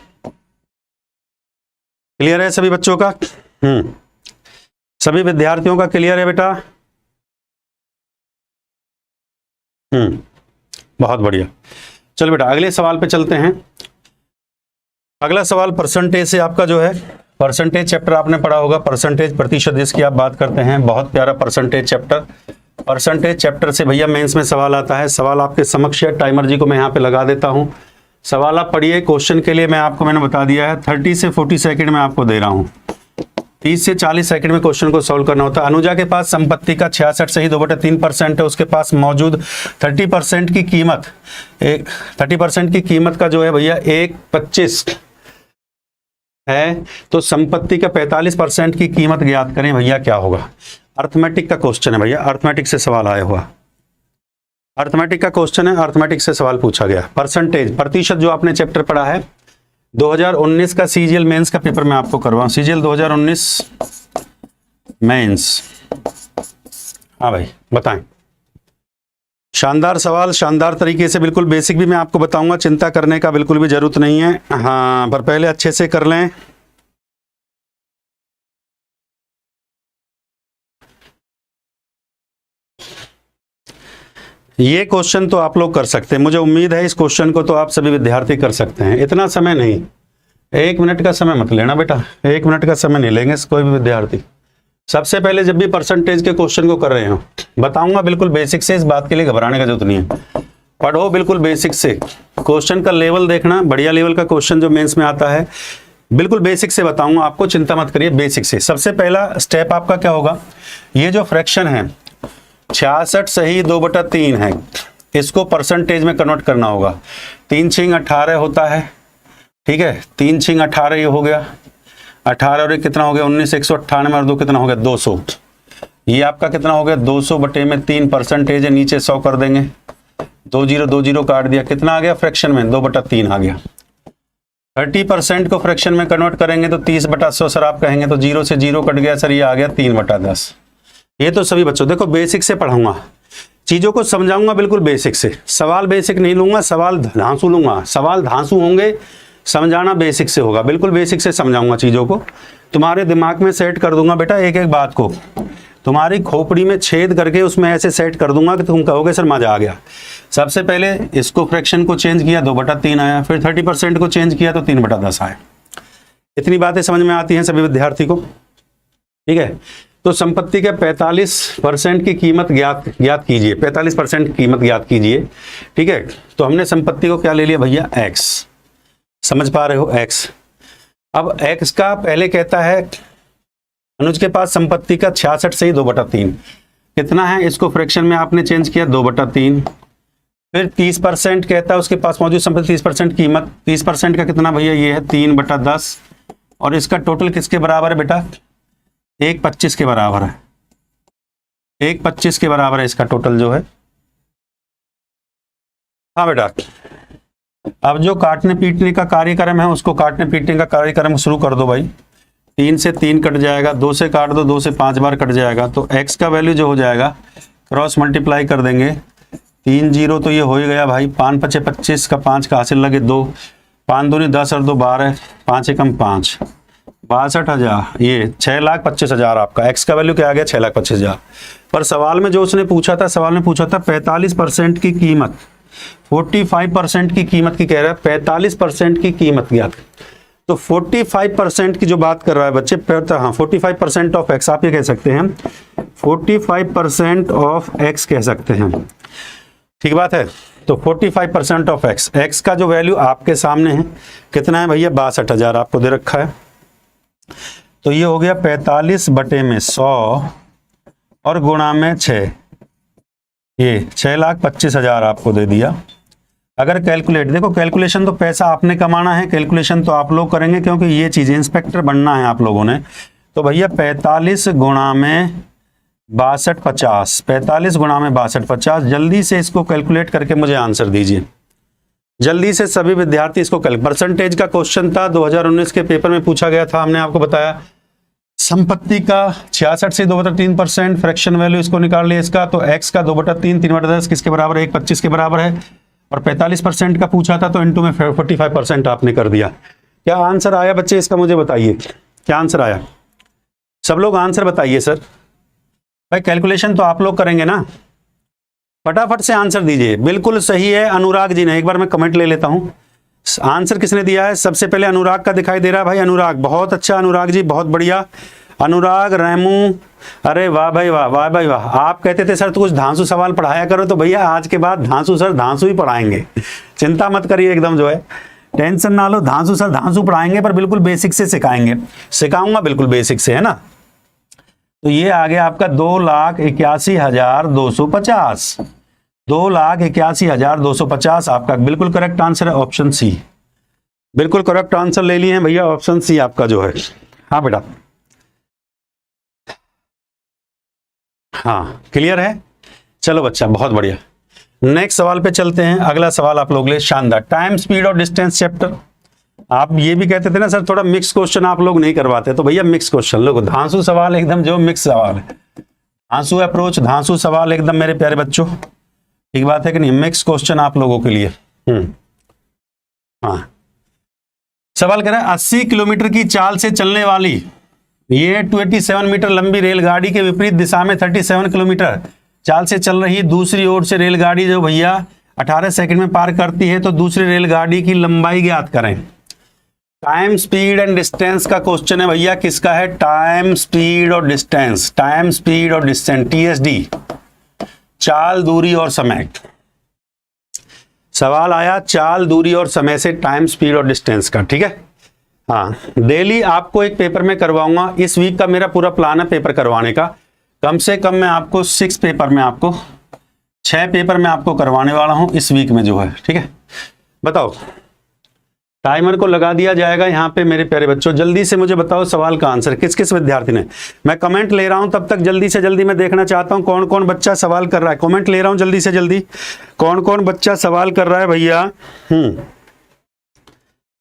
क्लियर है सभी बच्चों का? सभी विद्यार्थियों का क्लियर है बेटा? बहुत बढ़िया। चलो बेटा अगले सवाल पे चलते हैं। अगला सवाल परसेंटेज से आपका जो है, परसेंटेज चैप्टर आपने पढ़ा होगा, परसेंटेज प्रतिशत जिसकी आप बात करते हैं, बहुत प्यारा परसेंटेज चैप्टर। परसेंटेज चैप्टर से भैया मेंस में सवाल आता है। सवाल आपके समक्ष है, टाइमर जी को मैं यहाँ पे लगा देता हूँ। सवाल आप पढ़िए। क्वेश्चन के लिए मैंने बता दिया है 30 से 40 सेकंड में आपको दे रहा हूँ। 30 से 40 सेकंड में क्वेश्चन को सॉल्व करना होता है। अनुजा के पास संपत्ति का 66 से ही 2/3% है। उसके पास मौजूद 30% की कीमत, 30% की कीमत का जो है भैया 1.25 है। तो संपत्ति का 45% की कीमत ज्ञात करें भैया, क्या होगा? अर्थमेटिक का क्वेश्चन है भैया, अर्थमेटिक से सवाल आया हुआ, अर्थमेटिक का क्वेश्चन है, अर्थमेटिक से सवाल पूछा गया। परसेंटेज प्रतिशत जो आपने चैप्टर पढ़ा है 2019 का सीजीएल मेंस का पेपर मैं आपको करवाऊं, सीजीएल 2019 मेंस। हाँ भाई बताएं। शानदार सवाल, शानदार तरीके से, बिल्कुल बेसिक भी मैं आपको बताऊंगा, चिंता करने का बिल्कुल भी जरूरत नहीं है। हाँ, पर पहले अच्छे से कर लें। ये क्वेश्चन तो आप लोग कर सकते हैं, मुझे उम्मीद है इस क्वेश्चन को तो आप सभी विद्यार्थी कर सकते हैं। इतना समय नहीं, 1 मिनट का समय मत लेना बेटा, 1 मिनट का समय नहीं लेंगे कोई भी विद्यार्थी। सबसे पहले जब भी परसेंटेज के क्वेश्चन को कर रहे हो, बताऊंगा बिल्कुल बेसिक से, इस बात के लिए घबराने का जरूरत नहीं है। पढ़ो बिल्कुल बेसिक से, क्वेश्चन का लेवल देखना, बढ़िया लेवल का क्वेश्चन जो मेंस में आता है बिल्कुल बेसिक से बताऊंगा आपको, चिंता मत करिए, बेसिक से। सबसे पहला स्टेप आपका क्या होगा, ये जो फ्रैक्शन है 66 सही 2/3 है, इसको परसेंटेज में कन्वर्ट करना होगा। 3 6 18 होता है, ठीक है, 3 6 18 ये हो गया, 18 और कितना हो गया 19, 198 और 2 कितना हो गया 200। ये आपका कितना हो गया 200/3 परसेंटेज है, नीचे 100 कर देंगे, 2 0 काट दिया, कितना आ गया फ्रैक्शन में 2/3 आ गया। 30% को फ्रैक्शन में कन्वर्ट करेंगे तो 30/100 सर आप कहेंगे, तो 0 से 0 कट गया सर, ये आ गया 3/10। ये तो सभी बच्चों देखो बेसिक से पढ़ाऊंगा, चीजों को समझाऊंगा बिल्कुल बेसिक से। सवाल बेसिक नहीं लूंगा, सवाल धांसू लूंगा, सवाल धांसू होंगे, समझाना बेसिक से होगा, बिल्कुल बेसिक से समझाऊंगा चीजों को, तुम्हारे दिमाग में सेट कर दूंगा बेटा, एक एक बात को तुम्हारी खोपड़ी में छेद करके उसमें ऐसे सेट कर दूंगा कि तुम कहोगे सर मजा आ गया। सबसे पहले इसको फ्रैक्शन को चेंज किया 2/3 आया, फिर 30% को चेंज किया तो 3/10 आया। इतनी बातें समझ में आती हैं सभी विद्यार्थी को, ठीक है। तो संपत्ति के 45% की कीमत ज्ञात कीजिए, 45% कीमत ज्ञात कीजिए, ठीक है। तो हमने संपत्ति को क्या ले लिया भैया x, समझ पा रहे हो x। अब x का पहले कहता है अनुज के पास संपत्ति का 66 से ही 2/3 कितना है, इसको फ्रैक्शन में आपने चेंज किया 2/3। फिर 30% कहता है उसके पास मौजूद संपत्ति 30% कीमत, 30% का कितना भैया ये है 3/10, और इसका टोटल किसके बराबर है बेटा 1.25 के बराबर है, 1.25 के बराबर है इसका टोटल जो है। हाँ बेटा, अब जो काटने पीटने का कार्यक्रम है उसको काटने पीटने का कार्यक्रम शुरू कर दो भाई। 3 से 3 कट जाएगा, 2 से काट दो, 2 से 5 बार कट जाएगा, तो x का वैल्यू जो हो जाएगा क्रॉस मल्टीप्लाई कर देंगे, 3 0 तो ये हो ही गया भाई, 5 5 25 का 5 का हासिल लगे 2, 5 दूनी 10 और 2 12, 5 एकम 5, 62,000, ये 6,25,000 आपका x का वैल्यू क्या आ गया 6,25,000। पर सवाल में जो उसने पूछा था, सवाल में पूछा था 45% की कीमत, 45% की कीमत की कह रहा है, 45% की कीमत ज्ञात। तो 45% की जो बात कर रहा है बच्चे, हाँ 45% ऑफ एक्स आप ये कह सकते हैं, 45% ऑफ एक्स कह सकते हैं, ठीक बात है। तो 45% ऑफ एक्स, एक्स का जो वैल्यू आपके सामने है कितना है भैया, 62,000 आपको दे रखा है। तो ये हो गया 45 बटे में 100 और गुणा में 6, ये 6,25,000 आपको दे दिया। अगर कैलकुलेट, देखो कैलकुलेशन तो पैसा आपने कमाना है, कैलकुलेशन तो आप लोग करेंगे क्योंकि ये चीज़ इंस्पेक्टर बनना है आप लोगों ने। तो भैया 45 गुणा में 6250, 45 गुणा में 6250, जल्दी से इसको कैलकुलेट करके मुझे आंसर दीजिए, जल्दी से सभी विद्यार्थी इसको परसेंटेज का क्वेश्चन था, 2019 के पेपर में पूछा गया था। हमने आपको बताया संपत्ति का 66 से 2/3%, फ्रैक्शन वैल्यू इसको निकाल लिया इसका, तो x का 2/3, 3/10 किसके बराबर है, 1/25 के बराबर है, और 45% का पूछा था तो इनटू में 45% आपने कर दिया। क्या आंसर आया बच्चे इसका, मुझे बताइए क्या आंसर आया, सब लोग आंसर बताइए सर। भाई कैलकुलेशन तो आप लोग करेंगे ना, फटाफट से आंसर दीजिए। बिल्कुल सही है अनुराग जी ने, एक बार मैं कमेंट ले लेता हूं, आंसर किसने दिया है। सबसे पहले अनुराग का दिखाई दे रहा है, भाई अनुराग बहुत अच्छा, अनुराग जी बहुत बढ़िया, अनुराग रेमू, अरे वाह भाई वाह, वाह भाई वाह। आप कहते थे सर तो कुछ धांसू सवाल पढ़ाया करो, तो भैया आज के बाद धांसू सर धांसू ही पढ़ाएंगे, चिंता मत करिए, एकदम जो है टेंशन ना लो, धांसू सर धांसू पढ़ाएंगे, पर बिल्कुल बेसिक से सिखाएंगे, सिखाऊंगा बिल्कुल बेसिक से, है ना। तो ये आ गया आपका 2,81,250, 2,81,250 आपका बिल्कुल करेक्ट आंसर है, ऑप्शन सी, बिल्कुल करेक्ट आंसर ले लिए हैं भैया, ऑप्शन सी आपका जो है। हाँ बेटा, हाँ क्लियर है, चलो बच्चा बहुत बढ़िया। नेक्स्ट सवाल पे चलते हैं, अगला सवाल आप लोग ले, शानदार, टाइम स्पीड और डिस्टेंस चैप्टर। आप ये भी कहते थे ना सर थोड़ा मिक्स क्वेश्चन आप लोग नहीं करवाते, तो भैया मिक्स क्वेश्चन लोग, धांसू सवाल एकदम जो मिक्स सवाल है, धांसू अप्रोच, धांसू सवाल एकदम मेरे प्यारे बच्चों, ठीक बात है कि नहीं, मिक्स क्वेश्चन आप लोगों के लिए। हाँ सवाल कह रहा है 80 किलोमीटर की चाल से चलने वाली ये 287 मीटर लंबी रेलगाड़ी के विपरीत दिशा में 37 किलोमीटर चाल से चल रही दूसरी ओर से रेलगाड़ी जो भैया 18 सेकंड में पार करती है, तो दूसरी रेलगाड़ी की लंबाई ज्ञात करें। टाइम स्पीड एंड डिस्टेंस का क्वेश्चन है भैया, किसका है, टाइम स्पीड और डिस्टेंस, टाइम स्पीड और डिस्टेंस, टीएसडी, चाल दूरी और समय। सवाल आया चाल दूरी और समय से टाइम स्पीड और डिस्टेंस का, ठीक है। हाँ डेली आपको एक पेपर में करवाऊंगा, इस वीक का मेरा पूरा प्लान है पेपर करवाने का, कम से कम मैं आपको 6 पेपर में आपको 6 पेपर में आपको करवाने वाला हूं इस वीक में जो है, ठीक है। बताओ, टाइमर को लगा दिया जाएगा यहाँ पे मेरे प्यारे बच्चों, जल्दी से मुझे बताओ सवाल का आंसर किस किस विद्यार्थी ने, मैं कमेंट ले रहा हूं तब तक जल्दी से जल्दी मैं देखना चाहता हूं कौन कौन बच्चा सवाल कर रहा है, कमेंट ले रहा हूं जल्दी से जल्दी, कौन कौन बच्चा सवाल कर रहा है भैया।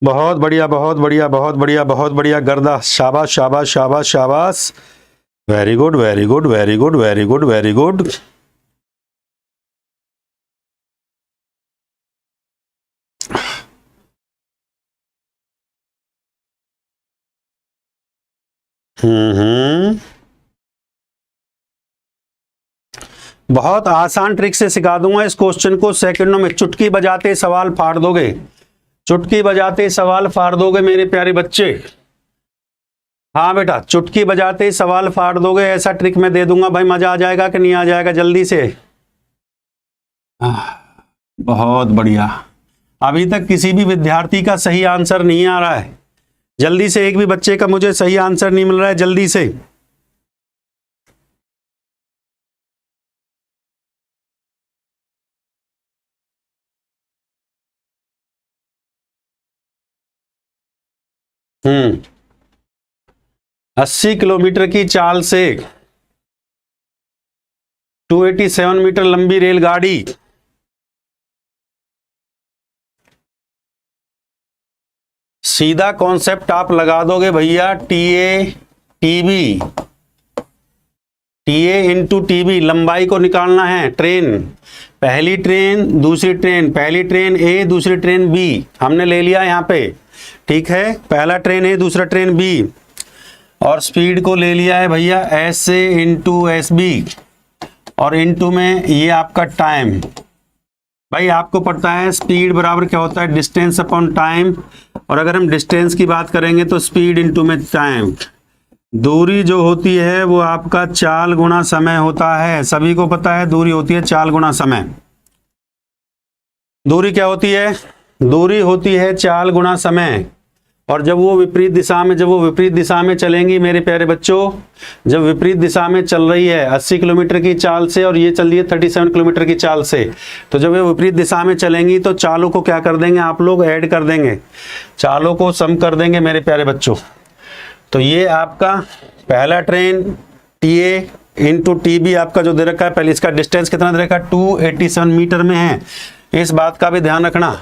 बहुत बढ़िया बहुत बढ़िया बहुत बढ़िया बहुत बढ़िया, गर्दा, शाबाश शाबाश शाबाश शाबाश, very good very good very good very good very good. बहुत आसान ट्रिक से सिखा दूंगा इस क्वेश्चन को, सेकंडों में चुटकी बजाते सवाल फाड़ दोगे, चुटकी बजाते सवाल फाड़ दोगे मेरे प्यारे बच्चे। हाँ बेटा चुटकी बजाते सवाल फाड़ दोगे, ऐसा ट्रिक मैं दे दूंगा भाई, मजा आ जाएगा कि नहीं आ जाएगा, जल्दी से। बहुत बढ़िया, अभी तक किसी भी विद्यार्थी का सही आंसर नहीं आ रहा है, जल्दी से, एक भी बच्चे का मुझे सही आंसर नहीं मिल रहा है, जल्दी से। हम्म 80 किलोमीटर की चाल से 287 मीटर लंबी रेलगाड़ी सीधा कॉन्सेप्ट आप लगा दोगे भैया, टीए इंटू टीबी, लंबाई को निकालना है, ट्रेन, पहली ट्रेन दूसरी ट्रेन, पहली ट्रेन ए दूसरी ट्रेन बी, हमने ले लिया यहाँ पे, ठीक है, पहला ट्रेन ए दूसरा ट्रेन बी, और स्पीड को ले लिया है भैया एस से इंटू एस बी, और इंटू में ये आपका टाइम, भाई आपको पता है स्पीड बराबर क्या होता है, डिस्टेंस अपॉन टाइम। और अगर हम डिस्टेंस की बात करेंगे तो स्पीड इनटू में टाइम। दूरी जो होती है वो आपका चाल गुना समय होता है। सभी को पता है दूरी होती है चाल गुना समय। दूरी क्या होती है? दूरी होती है चाल गुना समय। और जब वो विपरीत दिशा में चलेंगी मेरे प्यारे बच्चों, जब विपरीत दिशा में चल रही है 80 किलोमीटर की चाल से और ये चल रही है 37 किलोमीटर की चाल से, तो जब ये विपरीत दिशा में चलेंगी तो चालों को क्या कर देंगे आप लोग? ऐड कर देंगे, चालों को सम कर देंगे मेरे प्यारे बच्चों। तो ये आपका पहला ट्रेन TA इंटू TB आपका जो दे रखा है, पहले इसका डिस्टेंस कितना दे रखा है? 287 मीटर में है। इस बात का भी ध्यान रखना,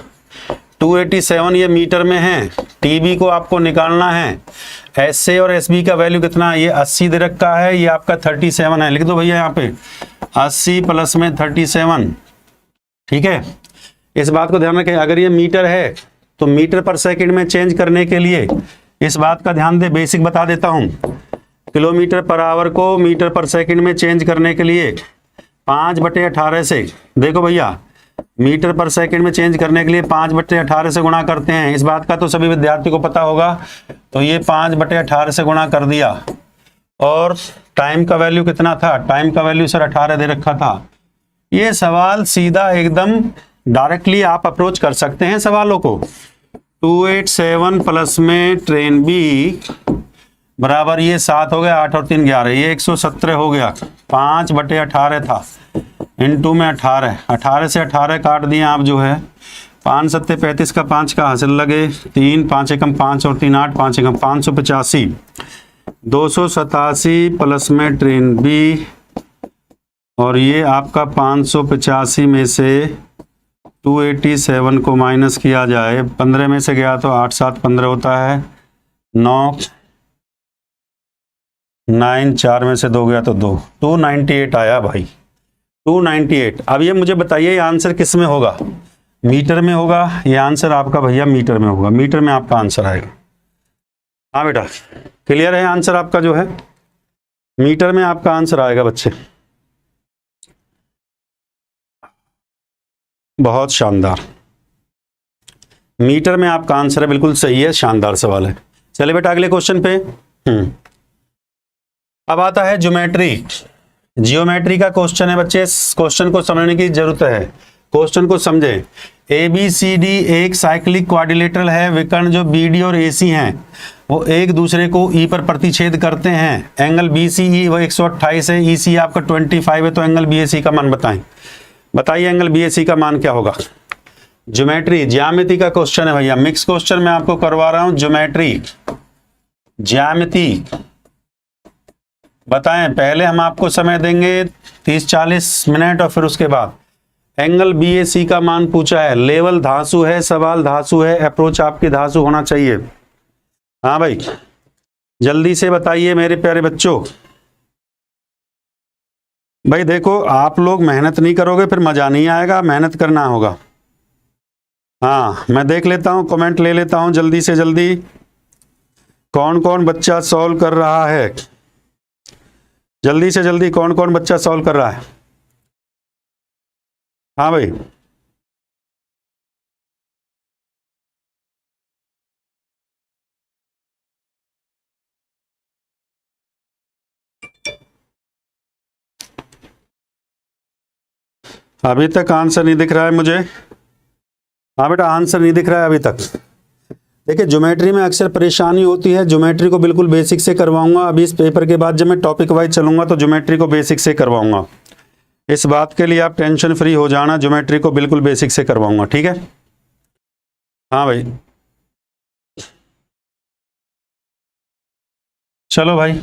287 ये मीटर में है। TB को आपको निकालना है। SA और SB का वैल्यू कितना है? ये 80 दे रखा है, ये आपका 37 है। लिख दो भैया यहाँ पे 80 प्लस में 37। ठीक है, इस बात को ध्यान रखें। अगर ये मीटर है तो मीटर पर सेकंड में चेंज करने के लिए इस बात का ध्यान दे, बेसिक बता देता हूँ। किलोमीटर पर आवर को मीटर पर सेकंड में चेंज करने के लिए 5/18 से, देखो भैया मीटर पर सेकंड में चेंज करने के लिए 5/18 से गुणा करते हैं। इस बात का तो सभी विद्यार्थी को पता होगा। तो ये 5/18 से गुणा कर दिया। और टाइम का वैल्यू कितना था? टाइम का वैल्यू सर 18 दे रखा था। ये सवाल सीधा एकदम डायरेक्टली आप अप्रोच कर सकते हैं सवालों को। 287 प्लस में ट्रेन बी बराबर ये 7 हो गया, 8 और 3 11, ये 117 हो गया। 5/18 था, इंटू में 18 से 18 काट दिए आप जो है। 5 7 35 का 5 का हासिल लगे, 3 5 एकम 5 और 3 8, 5 एकम 585। 287 प्लस में ट्रेन बी, और ये आपका 585 में से 287 को माइनस किया जाए, 15 में से गया तो 8 7 15 होता है, 9 9 4 में से 2 गया तो 2, 298 आया भाई, 298। अब ये मुझे बताइए ये आंसर किस में होगा? मीटर में होगा। ये आंसर आपका भैया मीटर में होगा, मीटर में आपका आंसर आएगा। हाँ बेटा, क्लियर है? आंसर आपका जो है मीटर में आपका आंसर आएगा बच्चे। बहुत शानदार, मीटर में आपका आंसर है, बिल्कुल सही है, शानदार सवाल है। चलिए बेटा अगले क्वेश्चन पे। अब आता है ज्योमेट्री। जियोमेट्री का क्वेश्चन है बच्चे, क्वेश्चन को समझने की जरूरत है, क्वेश्चन को समझें। ABCD एक साइक्लिक क्वाड्रिलेटरल है। विकर्ण जो BD और AC हैं वो एक दूसरे को E पर प्रतिच्छेद करते हैं। एंगल BCE वो 128 है, EC आपका 25 है, तो एंगल BAC का मान बताएं। बताइए एंगल BAC का मान क्या होगा? ज्योमेट्री, ज्यामिति का क्वेश्चन है भैया, मिक्स क्वेश्चन मैं आपको करवा रहा हूं। ज्योमेट्री, ज्यामिति बताएं। पहले हम आपको समय देंगे 30-40 मिनट और फिर उसके बाद एंगल BAC का मान पूछा है। लेवल धांसू है, सवाल धांसू है, अप्रोच आपकी धांसू होना चाहिए। हाँ भाई, जल्दी से बताइए मेरे प्यारे बच्चों। भाई देखो, आप लोग मेहनत नहीं करोगे फिर मजा नहीं आएगा, मेहनत करना होगा। हाँ, मैं देख लेता हूँ, कमेंट ले लेता हूँ जल्दी से जल्दी। कौन कौन बच्चा सॉल्व कर रहा है? जल्दी से जल्दी कौन कौन बच्चा सॉल्व कर रहा है? हाँ भाई, अभी तक आंसर नहीं दिख रहा है मुझे। हाँ बेटा, आंसर नहीं दिख रहा है अभी तक। देखिए, ज्योमेट्री में अक्सर परेशानी होती है। ज्योमेट्री को बिल्कुल बेसिक से करवाऊंगा। अभी इस पेपर के बाद जब मैं टॉपिक वाइज चलूंगा तो ज्योमेट्री को बेसिक से करवाऊंगा। इस बात के लिए आप टेंशन फ्री हो जाना, ज्योमेट्री को बिल्कुल बेसिक से करवाऊंगा, ठीक है? हाँ भाई, चलो भाई।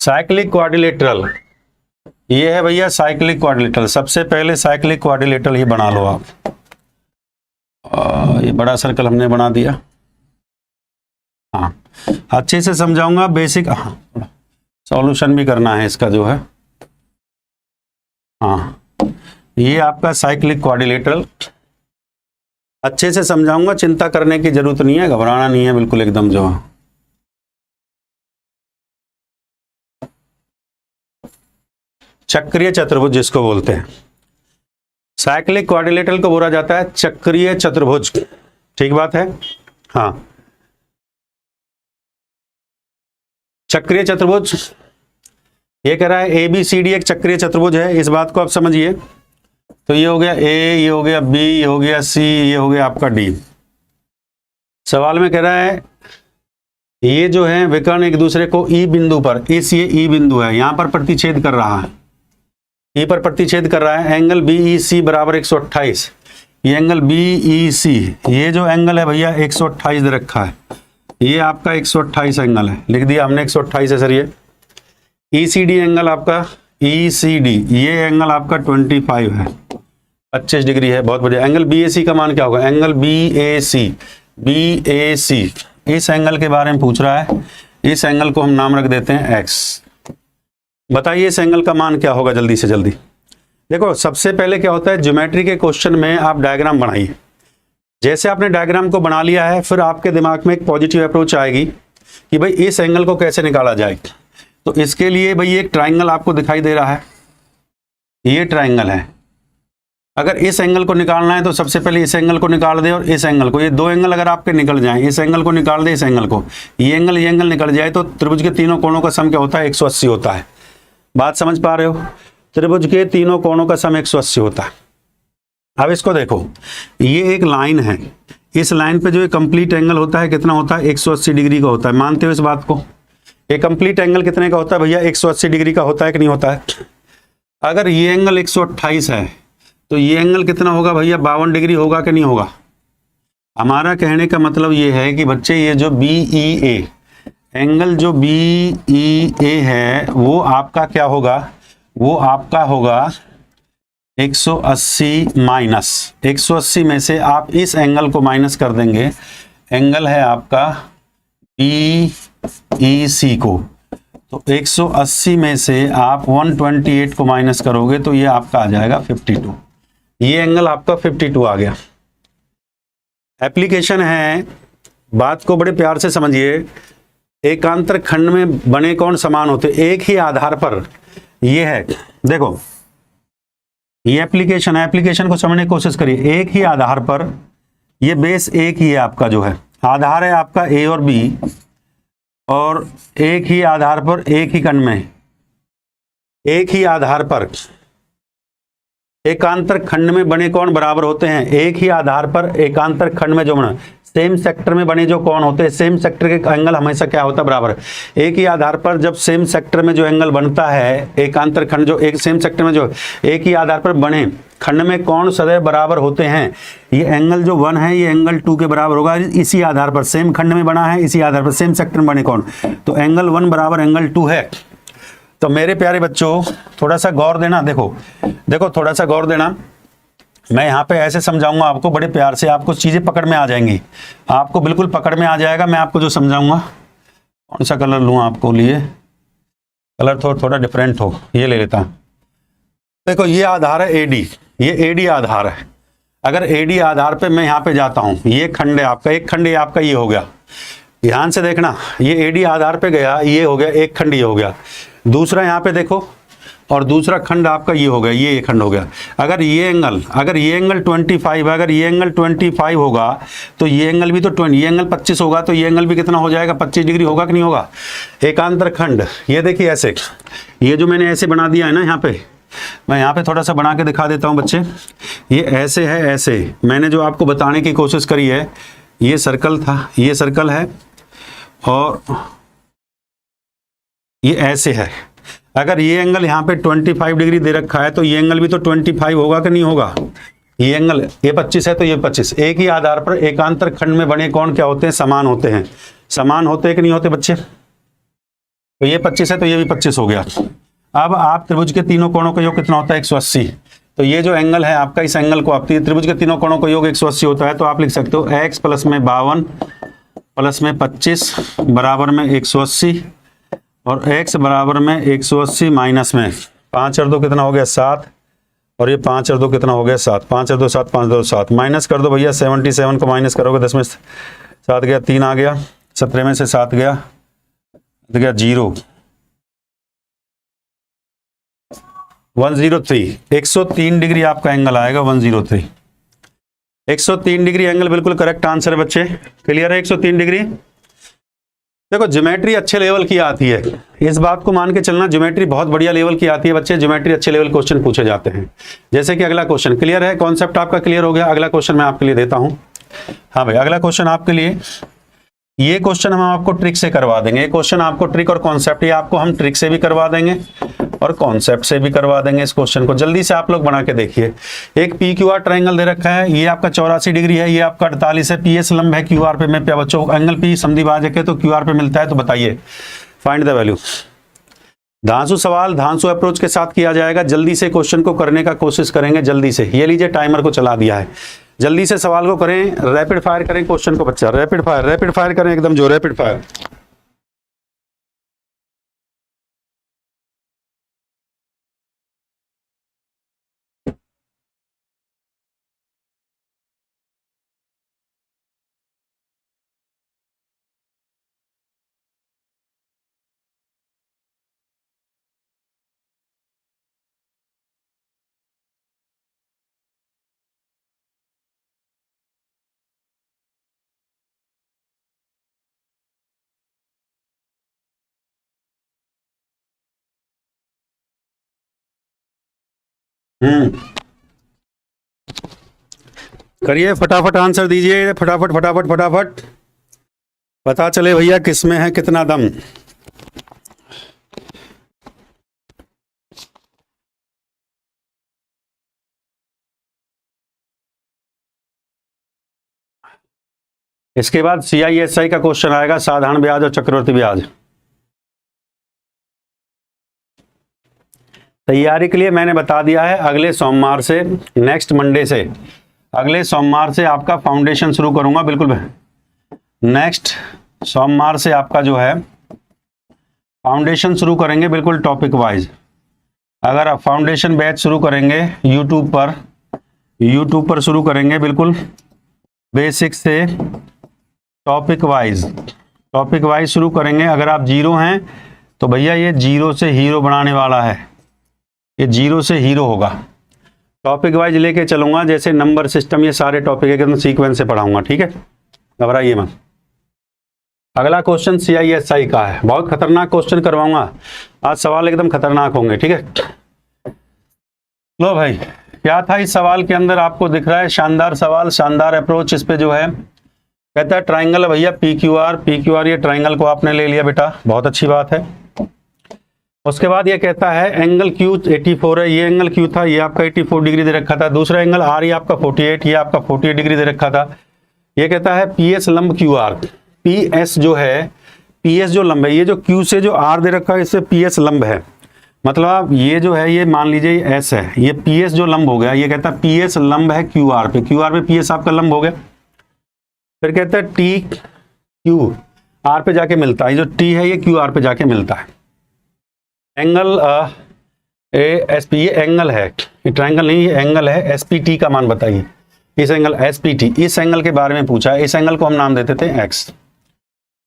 साइक्लिक क्वाड्रिलेटरल, ये है भैया साइक्लिक क्वाड्रिलेटरल। सबसे पहले साइक्लिक क्वाड्रिलेटरल ये बना लो आप। ये बड़ा सर्कल हमने बना दिया। हाँ, अच्छे से समझाऊंगा, बेसिक। हाँ, सॉल्यूशन भी करना है इसका जो है। हाँ, ये आपका साइक्लिक क्वाड्रिलेटरल अच्छे से समझाऊंगा, चिंता करने की जरूरत नहीं है, घबराना नहीं है बिल्कुल एकदम जो है। चक्रीय चतुर्भुज जिसको बोलते हैं, साइक्लिक क्वाड्रिलेटरल को बोला जाता है चक्रीय चतुर्भुज। ठीक बात है। हाँ, चक्रीय चतुर्भुज ये कह रहा है ABCD एक चक्रीय चतुर्भुज है, इस बात को आप समझिए। तो ये हो गया A, ये हो गया B, ये हो गया C, ये हो गया आपका D। सवाल में कह रहा है ये जो है विकर्ण एक दूसरे को E बिंदु पर, इस ये E बिंदु है, यहां पर प्रतिच्छेद कर रहा है, E पर प्रतिच्छेद कर रहा है। एंगल BEC बराबर 128। ये एंगल BEC, ये जो एंगल है भैया 128 दे रखा है, ये आपका 128 एंगल है, लिख दिया हमने 128 है सर। ये ECD एंगल आपका ECD, ये एंगल आपका 25 है, 25 डिग्री है, बहुत बढ़िया। एंगल BAC का मान क्या होगा? एंगल BAC इस एंगल के बारे में पूछ रहा है, इस एंगल को हम नाम रख देते हैं X। बताइए इस एंगल का मान क्या होगा? जल्दी से जल्दी देखो। सबसे पहले क्या होता है, ज्योमेट्री के क्वेश्चन में आप डायग्राम बनाइए। जैसे आपने डायग्राम को बना लिया है, फिर आपके दिमाग में एक पॉजिटिव अप्रोच आएगी कि भाई इस एंगल को कैसे निकाला जाए। तो इसके लिए भाई एक ट्राइंगल आपको दिखाई दे रहा है, ये ट्राइंगल है। अगर इस एंगल को निकालना है तो सबसे पहले इस एंगल को निकाल दे और इस एंगल को, ये दो एंगल अगर आपके निकल जाएं, इस एंगल को निकाल दे, इस एंगल को, ये एंगल निकल जाए तो त्रिभुज के तीनों कोणों का सम क्या होता है? 180 होता है। बात समझ पा रहे हो? त्रिभुज के तीनों कोणों का सम 180 होता है। अब इसको देखो, ये एक लाइन है, इस लाइन पे जो एक कंप्लीट एंगल होता है कितना होता है? 180 डिग्री का होता है। मानते हो इस बात को? ये कंप्लीट एंगल कितने का होता है भैया? 180 डिग्री का होता है कि नहीं होता है? अगर ये एंगल 128 है तो ये एंगल कितना होगा भैया? 52 डिग्री होगा कि नहीं होगा? हमारा कहने का मतलब ये है कि बच्चे ये जो BEA एंगल जो BEA है वो आपका क्या होगा? वो आपका होगा 180 माइनस 180 में से आप इस एंगल को माइनस कर देंगे। एंगल है आपका BEC को, तो 180 में से आप 128 को माइनस करोगे तो ये आपका आ जाएगा 52। ये एंगल आपका 52 आ गया। एप्लीकेशन है, बात को बड़े प्यार से समझिए। एकांतर खंड में बने कोण समान होते, एक ही आधार पर। ये है, देखो ये एप्लीकेशन है, एप्लीकेशन को समझने की कोशिश करिए। एक ही आधार पर, ये बेस एक ही है आपका, जो है आधार है आपका A और B, और एक ही आधार पर, एक ही खंड में, एक ही आधार पर एकांतर खंड में बने कोण बराबर होते हैं। एक ही आधार पर एकांतर खंड में जो बना, सेम सेक्टर में बने जो कोण होते हैं, सेम सेक्टर के एंगल हमेशा क्या होता है? बराबर। एक ही आधार पर जब सेम सेक्टर में जो एंगल बनता है, एकांतर खंड जो एक सेम सेक्टर में जो एक ही आधार पर बने खंड में कोण सदैव बराबर होते हैं। ये एंगल जो 1 है ये एंगल 2 के बराबर होगा, इसी आधार पर, सेम खंड में बना है, इसी आधार पर, सेम सेक्टर में बने कोण, तो एंगल 1 बराबर एंगल 2 है। तो मेरे प्यारे बच्चों थोड़ा सा गौर देना, देखो थोड़ा सा गौर देना। मैं यहाँ पे ऐसे समझाऊंगा आपको बड़े प्यार से, आपको चीजें पकड़ में आ जाएंगी, आपको बिल्कुल पकड़ में आ जाएगा। मैं आपको जो समझाऊंगा, कौन सा कलर लूँ आपको लिए? कलर थोड़ा डिफरेंट हो, ये ले लेता हूँ। देखो ये आधार है AD, ये AD आधार है। अगर AD आधार पे मैं यहाँ पे जाता हूँ, ये खंड है आपका, एक खंड ये आपका ये हो गया, ध्यान से देखना, ये AD आधार पे गया, ये हो गया एक खंड, ये हो गया दूसरा, यहाँ पे देखो, और दूसरा खंड आपका ये हो गया, ये खंड हो गया। अगर ये एंगल 25 है, अगर ये एंगल 25 होगा तो ये एंगल भी तो 20, ये एंगल 25 होगा तो ये एंगल भी कितना हो जाएगा? 25 डिग्री होगा कि नहीं होगा? एकांतर खंड, ये देखिए ऐसे, ये जो मैंने ऐसे बना दिया है ना, यहाँ पे मैं यहाँ पे थोड़ा सा बना के दिखा देता हूँ बच्चे। ये ऐसे है, ऐसे मैंने जो आपको बताने की कोशिश करी है, ये सर्कल था, ये सर्कल है, और ये ऐसे है। अगर ये एंगल यहाँ पे 25 डिग्री दे रखा है तो ये एंगल भी तो 25 होगा कि नहीं होगा? ये एंगल ये 25 है तो ये 25। एक ही आधार पर एकांतर खंड में बने कोण क्या होते हैं? समान होते हैं। समान होते हैं कि नहीं होते बच्चे? तो ये 25 है तो ये भी 25 हो गया। अब आप त्रिभुज के तीनों कोणों का योग कितना होता है? 180। तो ये जो एंगल है आपका, इस एंगल को आप, त्रिभुज के तीनों कोणों का योग 180 होता है, तो आप लिख सकते हो x प्लस में 52 प्लस में 25 बराबर में 180, और x बराबर में 180 माइनस में 5 और 2 कितना हो गया? 7, और ये 5 और 2 कितना हो गया? 7, 5 और 2 7, 5 2 7, माइनस कर दो भैया। 77 को माइनस करोगे, 10 में 7 गया, 3 आ गया, 17 में से 7 गया, तो गया 0। 103, 103 डिग्री आपका एंगल आएगा 103, 103 डिग्री एंगल बिल्कुल करेक्ट आंसर है बच्चे। क्लियर है? 103 डिग्री। देखो ज्योमेट्री अच्छे लेवल की आती है, इस बात को मान के चलना, ज्योमेट्री बहुत बढ़िया लेवल की आती है बच्चे, ज्योमेट्री अच्छे लेवल क्वेश्चन पूछे जाते हैं। जैसे कि अगला क्वेश्चन क्लियर है, कॉन्सेप्ट आपका क्लियर हो गया। अगला क्वेश्चन मैं आपके लिए देता हूं। हाँ भाई, अगला क्वेश्चन आपके लिए, ये क्वेश्चन हम आपको ट्रिक से करवा देंगे। ये क्वेश्चन आपको ट्रिक और कॉन्सेप्ट, ये आपको हम ट्रिक से भी करवा देंगे और कॉन्सेप्ट से भी करवा देंगे। इस क्वेश्चन को जल्दी से आप लोग बना के देखिए। एक पी क्यू आर ट्राइंगल दे रखा है, ये आपका 84 डिग्री है, ये आपका 48 है, पी एस लंब है, क्यू आर पे में बच्चों एंगल पी समद्विभाजक है, तो क्यू आर पे मिलता है, तो बताइए फाइंड द वैल्यू। धांसू सवाल धांसू अप्रोच के साथ किया जाएगा। जल्दी से क्वेश्चन को करने का कोशिश करेंगे, जल्दी से। ये लीजिए टाइमर को चला दिया है, जल्दी से सवाल को करें, रैपिड फायर करें क्वेश्चन को बच्चा, रैपिड फायर करें एकदम जो रैपिड फायर। करिए फटाफट आंसर दीजिए, फटाफट फटाफट फटाफट, पता चले भैया किसमें है कितना दम। इसके बाद CISI का क्वेश्चन आएगा, साधारण ब्याज और चक्रवृद्धि ब्याज। तैयारी के लिए मैंने बता दिया है, अगले सोमवार से, नेक्स्ट मंडे से, अगले सोमवार से आपका फाउंडेशन शुरू करूंगा। बिल्कुल नेक्स्ट सोमवार से आपका जो है फाउंडेशन शुरू करेंगे, बिल्कुल टॉपिक वाइज। अगर आप फाउंडेशन बैच शुरू करेंगे यूट्यूब पर शुरू करेंगे, बिल्कुल बेसिक से टॉपिक वाइज शुरू करेंगे। अगर आप जीरो हैं तो भैया ये जीरो से हीरो बनाने वाला है, ये जीरो से हीरो होगा। टॉपिक वाइज लेके चलूंगा, जैसे नंबर सिस्टम, ये सारे टॉपिक एकदम सीक्वेंस से पढ़ाऊंगा, ठीक है, घबराइए मत। अगला क्वेश्चन CISI का है, बहुत खतरनाक क्वेश्चन करवाऊंगा आज, सवाल एकदम खतरनाक होंगे, ठीक है। लो भाई, क्या था इस सवाल के अंदर आपको दिख रहा है? शानदार सवाल, शानदार अप्रोच। इस पे जो है कहता है ट्राइंगल है भैया PQR, ये ट्राइंगल को आपने ले लिया बेटा, बहुत अच्छी बात है। उसके बाद ये कहता है एंगल Q 84 है, ये एंगल Q था, ये आपका 84 डिग्री दे रखा था। दूसरा एंगल R, ये आपका 48, ये आपका 48 डिग्री दे रखा था। ये कहता है PS लंब QR, PS जो है, PS जो लंब है, ये जो Q से जो R दे रखा है, इससे PS लंब है। मतलब ये जो है, ये मान लीजिए S है, ये PS जो लंब हो गया, ये कहता है PS लंब है QR पे PS आपका लंब हो गया। फिर कहता है TQ R पे जाके मिलता है, ये जो T है ये QR पे जाके मिलता है। एंगल SP, ये एंगल है, ये ट्रायंगल नहीं, ये एंगल है। SPT का मान बताइए, इस एंगल SPT, इस एंगल के बारे में पूछा है। इस एंगल को हम नाम देते थे X।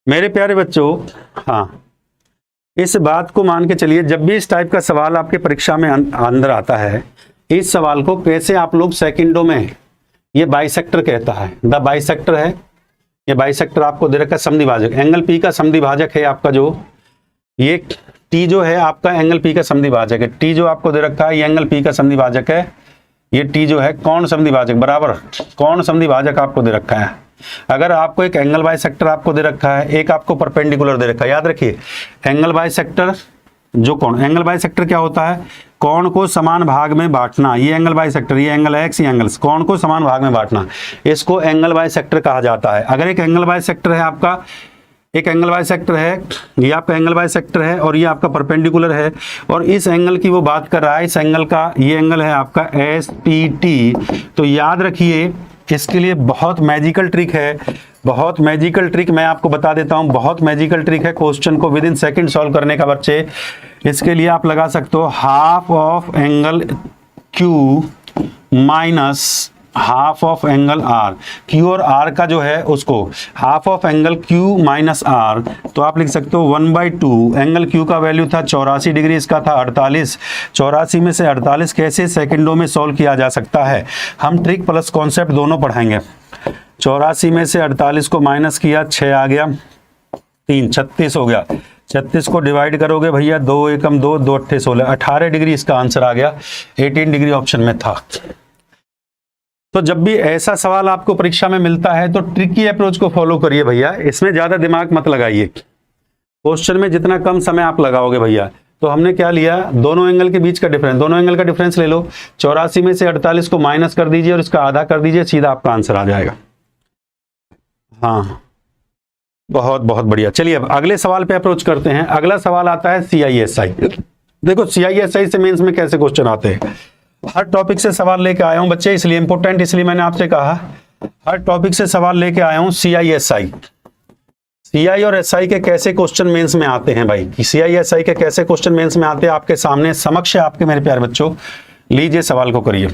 मेरे प्यारे बच्चों, हाँ, इस बात को मान के चलिए, जब भी इस टाइप का सवाल आपके परीक्षा में अंदर आता है, इस सवाल को कैसे आप लोग सेकंडों में, ये बाइसेक्टर कहता है, द बाइसेक्टर है, ये बाइसेक्टर आपको दे रखा है समद्विभाजक, एंगल P का समद्विभाजक है आपका, जो ये T जो है आपका एंगल P का समद्विभाजक है। T जो आपको दे रखा है ये एंगल P का समद्विभाजक है। ये T जो है कोण समद्विभाजक, बराबर कोण समद्विभाजक आपको दे रखा है। अगर आपको एक एंगल बाइसेक्टर आपको दे रखा है, एक आपको परपेंडिकुलर दे रखा है, याद रखिए एंगल बाइसेक्टर जो कोण, एंगल बाइसेक्टर क्या होता है? कोण को समान भाग में बांटना। ये एंगल बाइसेक्टर, ये एंगल X, ये एंगल, कोण को समान भाग में बांटना, इसको एंगल बाइसेक्टर कहा जाता है। अगर एक एंगल बाइसेक्टर है आपका, एक एंगल बाइसेक्टर है, ये आपका एंगल बाइसेक्टर है और ये आपका परपेंडिकुलर है, और इस एंगल की वो बात कर रहा है, इस एंगल का, ये एंगल है आपका SPT। तो याद रखिए, इसके लिए बहुत मैजिकल ट्रिक है, बहुत मैजिकल ट्रिक मैं आपको बता देता हूं, बहुत मैजिकल ट्रिक है क्वेश्चन को विद इन सेकंड सॉल्व करने का बच्चे। इसके लिए आप लगा सकते हो half of angle Q minus half of angle R, Q और आर का जो है उसको half of angle Q minus R, तो आप लिख सकते हो 1/2। एंगल क्यू का वैल्यू था 84 डिग्री, इसका था 48। 84 में से 48 कैसे सेकंडों में सॉल्व किया जा सकता है, हम ट्रिक प्लस कॉन्सेप्ट दोनों पढ़ाएंगे। 84 में से 48 को माइनस किया, 6 आ गया, 3, 36 हो गया। 36 को डिवाइड करोगे भैया, 2 एकम 2, 2 अट्ठे 16, 18 डिग्री इसका आंसर आ गया। 18 डिग्री ऑप्शन में था। तो जब भी ऐसा सवाल आपको परीक्षा में मिलता है तो ट्रिकी अप्रोच को फॉलो करिए भैया, इसमें ज्यादा दिमाग मत लगाइए। क्वेश्चन में जितना कम समय आप लगाओगे भैया, तो हमने क्या लिया, दोनों एंगल के बीच का डिफरेंस, दोनों एंगल का डिफरेंस ले लो। 84 में से 48 को माइनस कर दीजिए और इसका आधा कर दीजिए, सीधा आपका आंसर आ जाएगा। हाँ, बहुत बहुत बढ़िया। चलिए अब अगले सवाल पे अप्रोच करते हैं। अगला सवाल आता है CISI। देखो CISI से मेंस में कैसे क्वेश्चन आते हैं, हर टॉपिक से सवाल लेके आया हूं बच्चे, इसलिए इंपॉर्टेंट, इसलिए मैंने आपसे कहा हर टॉपिक से सवाल लेके आया हूं। CISI, CI और SI के कैसे क्वेश्चन मेंस में आते हैं भाई, CISI के कैसे क्वेश्चन मेंस में आते हैं, आपके सामने समक्ष है आपके मेरे प्यारे बच्चों। लीजिए सवाल को करिए।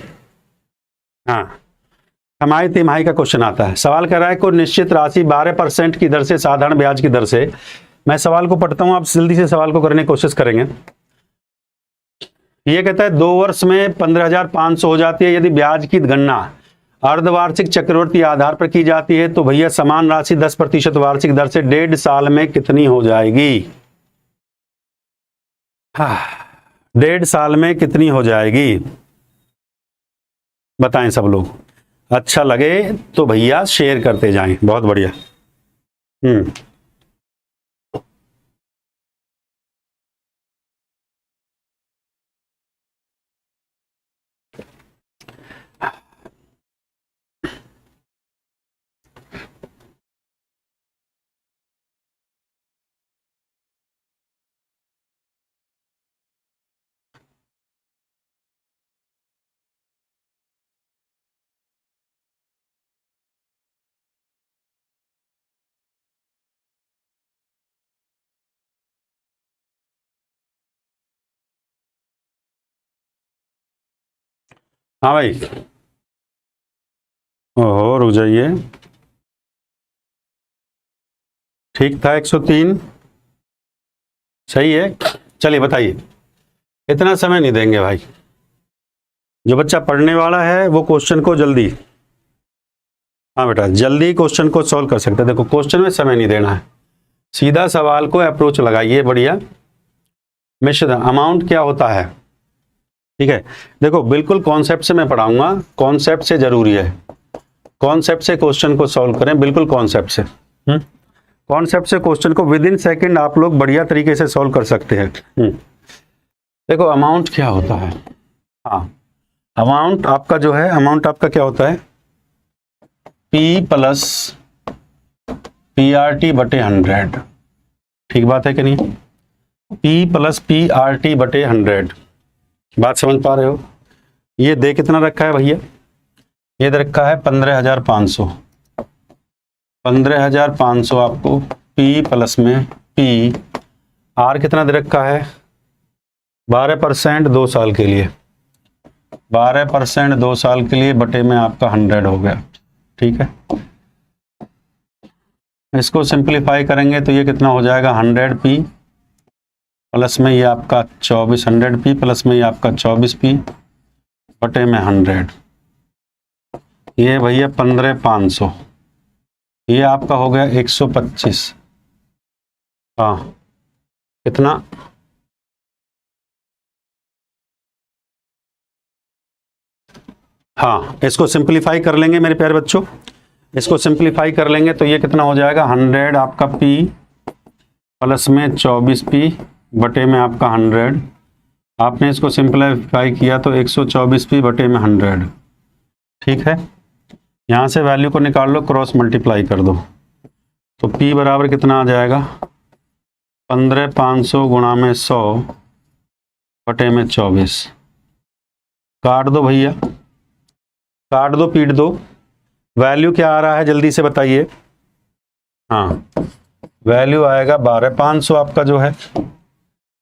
हाँ, छमाही तिमाही का क्वेश्चन आता है। सवाल कर रहा है कोई निश्चित राशि 12% की दर से, साधारण ब्याज की दर से, मैं सवाल को पढ़ता हूं, आप जल्दी से सवाल को करने की कोशिश करेंगे। ये कहता है 2 वर्ष में 15,500 हो जाती है, यदि ब्याज की गणना अर्धवार्षिक चक्रवृद्धि आधार पर की जाती है तो भैया समान राशि 10% वार्षिक दर से 1.5 साल में कितनी हो जाएगी। 1.5 साल में कितनी हो जाएगी, बताएं सब लोग। अच्छा लगे तो भैया शेयर करते जाएं, बहुत बढ़िया। हाँ भाई, ओहो रुक जाइए, ठीक था 103, सही है। चलिए बताइए, इतना समय नहीं देंगे भाई, जो बच्चा पढ़ने वाला है वो क्वेश्चन को जल्दी, हाँ बेटा जल्दी क्वेश्चन को सॉल्व कर सकते हैं। देखो क्वेश्चन में समय नहीं देना है, सीधा सवाल को अप्रोच लगाइए। बढ़िया। मिश्र अमाउंट क्या होता है, ठीक है। देखो बिल्कुल कॉन्सेप्ट से मैं पढ़ाऊंगा, कॉन्सेप्ट से जरूरी है, कॉन्सेप्ट से क्वेश्चन को सॉल्व करें, बिल्कुल कॉन्सेप्ट से। कॉन्सेप्ट से क्वेश्चन को विद इन सेकेंड आप लोग बढ़िया तरीके से सॉल्व कर सकते हैं। देखो अमाउंट क्या होता है, हाँ अमाउंट आपका जो है, अमाउंट आपका क्या होता है, P प्लस PRT बटे 100, ठीक बात है कि नहीं, P प्लस PRT बटे 100, बात समझ पा रहे हो। ये दे कितना रखा है भैया, ये दे रखा है 15,500, 15,500 आपको P प्लस में P, R कितना दे रखा है 12% 2 साल के लिए, 12% 2 साल के लिए बटे में आपका 100 हो गया, ठीक है। इसको सिंपलीफाई करेंगे तो ये कितना हो जाएगा 100P प्लस में ये आपका 2400P प्लस में ये आपका 24P बटे में 100, ये भैया 15,500, ये आपका हो गया 125, हाँ कितना, हाँ इसको सिंपलीफाई कर लेंगे मेरे प्यारे बच्चों, इसको सिंपलीफाई कर लेंगे तो ये कितना हो जाएगा 100 आपका P प्लस में 24P बटे में आपका 100, आपने इसको सिंपलीफाई किया तो 124P बटे में 100, ठीक है। यहाँ से वैल्यू को निकाल लो, क्रॉस मल्टीप्लाई कर दो, तो P बराबर कितना आ जाएगा 15,500 गुणा में 100 बटे में 24, काट दो भैया, काट दो, पीट दो, वैल्यू क्या आ रहा है जल्दी से बताइए। हाँ वैल्यू आएगा 12,500 आपका जो है।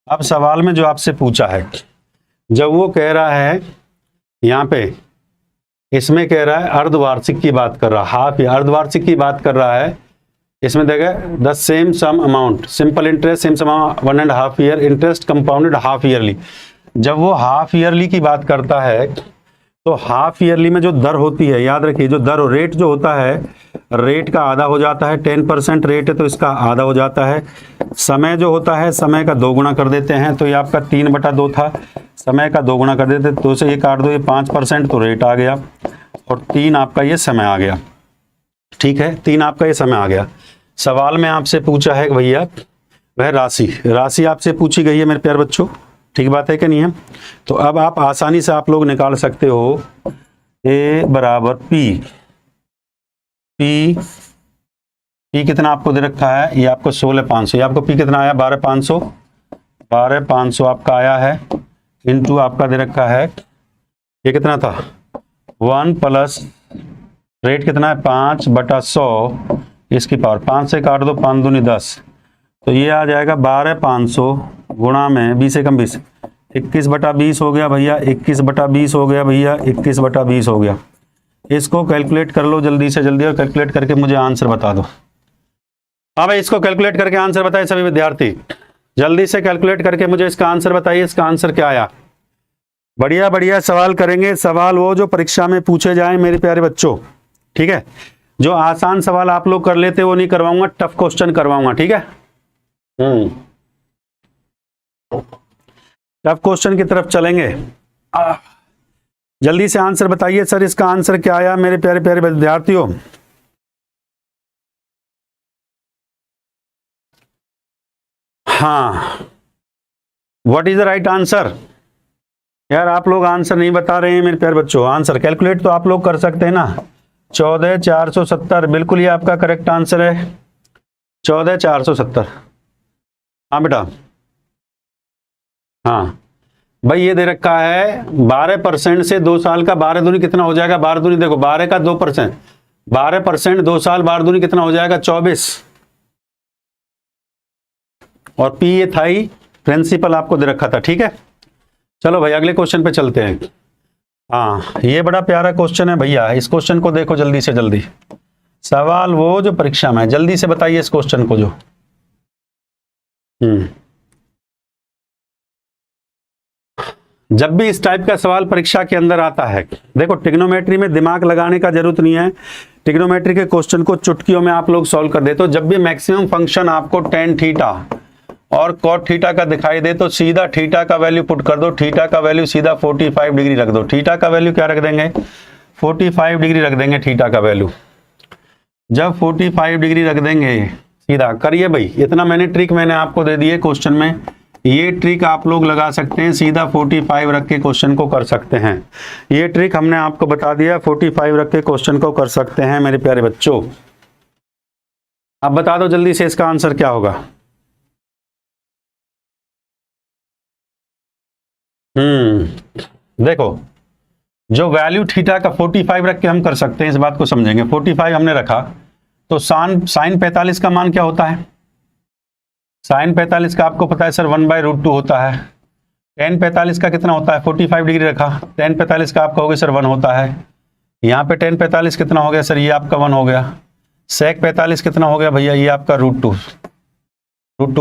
अब सवाल में जो आपसे पूछा है, जब वो कह रहा है यहाँ पे इसमें कह रहा है अर्धवार्षिक की बात कर रहा है, हाफ ईयर अर्धवार्षिक की बात कर रहा है। इसमें देखा the same sum amount, simple interest same sum 1.5 year interest compounded half yearly. जब वो हाफ ईयरली की बात करता है तो हाफ ईयरली में जो दर होती है, याद रखिए जो दर रेट जो होता है, रेट का आधा हो जाता है, 10% रेट है तो इसका आधा हो जाता है। समय जो होता है समय का 2 गुना कर देते हैं, तो ये आपका 3/2 था, समय का 2 गुना कर देते, 2 से ये काट दो, ये 5% तो रेट आ गया, और 3 आपका ये समय आ गया। ठीक है, 3 आपका ये समय आ गया। सवाल में आपसे पूछा है कि भैया वह राशि आपसे पूछी गई है मेरे प्यारे बच्चों, ठीक बात है कि नहीं है? तो अब आप आसानी से आप लोग निकाल सकते हो ए बराबर पी कितना आपको दे रखा है, ये आपको 16,500, ये आपको पी कितना आया 12,500 आपका आया है, इनटू आपका दे रखा है ये कितना था 1 प्लस रेट कितना है 5/100, इसकी पावर 5 से काट दो, 5 दूनी 10, तो ये आ जाएगा 12,500 गुणा में 20 एकम 20, 21/20 हो गया भैया, 21/20 हो गया भैया, 21/20 हो गया। इसको कैलकुलेट कर लो जल्दी से जल्दी, और कैलकुलेट करके मुझे आंसर बता दो। हाँ भाई, इसको कैलकुलेट करके आंसर बताइए सभी विद्यार्थी, जल्दी से कैलकुलेट करके मुझे इसका आंसर बताइए। इसका आंसर क्या आया? बढ़िया बढ़िया सवाल करेंगे, सवाल वो जो परीक्षा में पूछे जाएं मेरे प्यारे बच्चों, ठीक है? जो आसान सवाल आप लोग कर लेते वो नहीं करवाऊंगा, टफ क्वेश्चन करवाऊंगा, ठीक है? टफ क्वेश्चन की तरफ चलेंगे। जल्दी से आंसर बताइए सर, इसका आंसर क्या आया मेरे प्यारे प्यारे विद्यार्थियों? हाँ, what is the right answer? यार आप लोग आंसर नहीं बता रहे हैं मेरे प्यारे बच्चों। आंसर कैलकुलेट तो आप लोग कर सकते हैं ना, 14,470, बिल्कुल ये आपका करेक्ट आंसर है, 14,470। हाँ बेटा, हाँ भाई, ये दे रखा है 12% से 2 साल का 12 दूनी कितना हो जाएगा, 12 दूनी देखो 12 का 2%, 12% 2 साल 12 दूनी कितना हो जाएगा 24, और पी ये था ही प्रिंसिपल आपको दे रखा था, ठीक है? चलो भाई अगले क्वेश्चन पे चलते हैं। हाँ, ये बड़ा प्यारा क्वेश्चन है भैया, इस क्वेश्चन को देखो जल्दी से जल्दी। सवाल वो जो परीक्षा में, जल्दी से बताइए इस क्वेश्चन को जो जब भी इस टाइप का सवाल परीक्षा के अंदर आता है, देखो ट्रिग्नोमेट्री में दिमाग लगाने का जरूरत नहीं है, ट्रिग्नोमेट्री के क्वेश्चन को चुटकियों में आप लोग सॉल्व कर देते हो। जब भी मैक्सिमम फंक्शन आपको tan थीटा और cot थीटा का दिखाई दे तो सीधा थीटा का वैल्यू पुट कर दो, थीटा का वैल्यू सीधा 45 डिग्री रख दो। थीटा का वैल्यू क्या रख देंगे 45 डिग्री रख देंगे थीटा का वैल्यू। जब 45 डिग्री रख देंगे सीधा करिए भाई, इतना मैंने ट्रिक मैंने आपको दे दी है क्वेश्चन में, ये ट्रिक आप लोग लगा सकते हैं, सीधा 45 रख के क्वेश्चन को कर सकते हैं। ये ट्रिक हमने आपको बता दिया, 45 रख के क्वेश्चन को कर सकते हैं मेरे प्यारे बच्चों। अब बता दो जल्दी से इसका आंसर क्या होगा? देखो जो वैल्यू थीटा का 45 रख के हम कर सकते हैं, इस बात को समझेंगे। 45 हमने रखा तो साइन 45 का मान क्या होता है? साइन 45 का आपको पता है सर 1/√2 होता है। tan 45 का कितना होता है? 45 डिग्री रखा, tan 45 का आपका हो गया सर 1 होता है। यहाँ पे tan 45 कितना हो गया सर? ये आपका 1 हो गया। sec 45 कितना हो गया भैया? ये आपका √2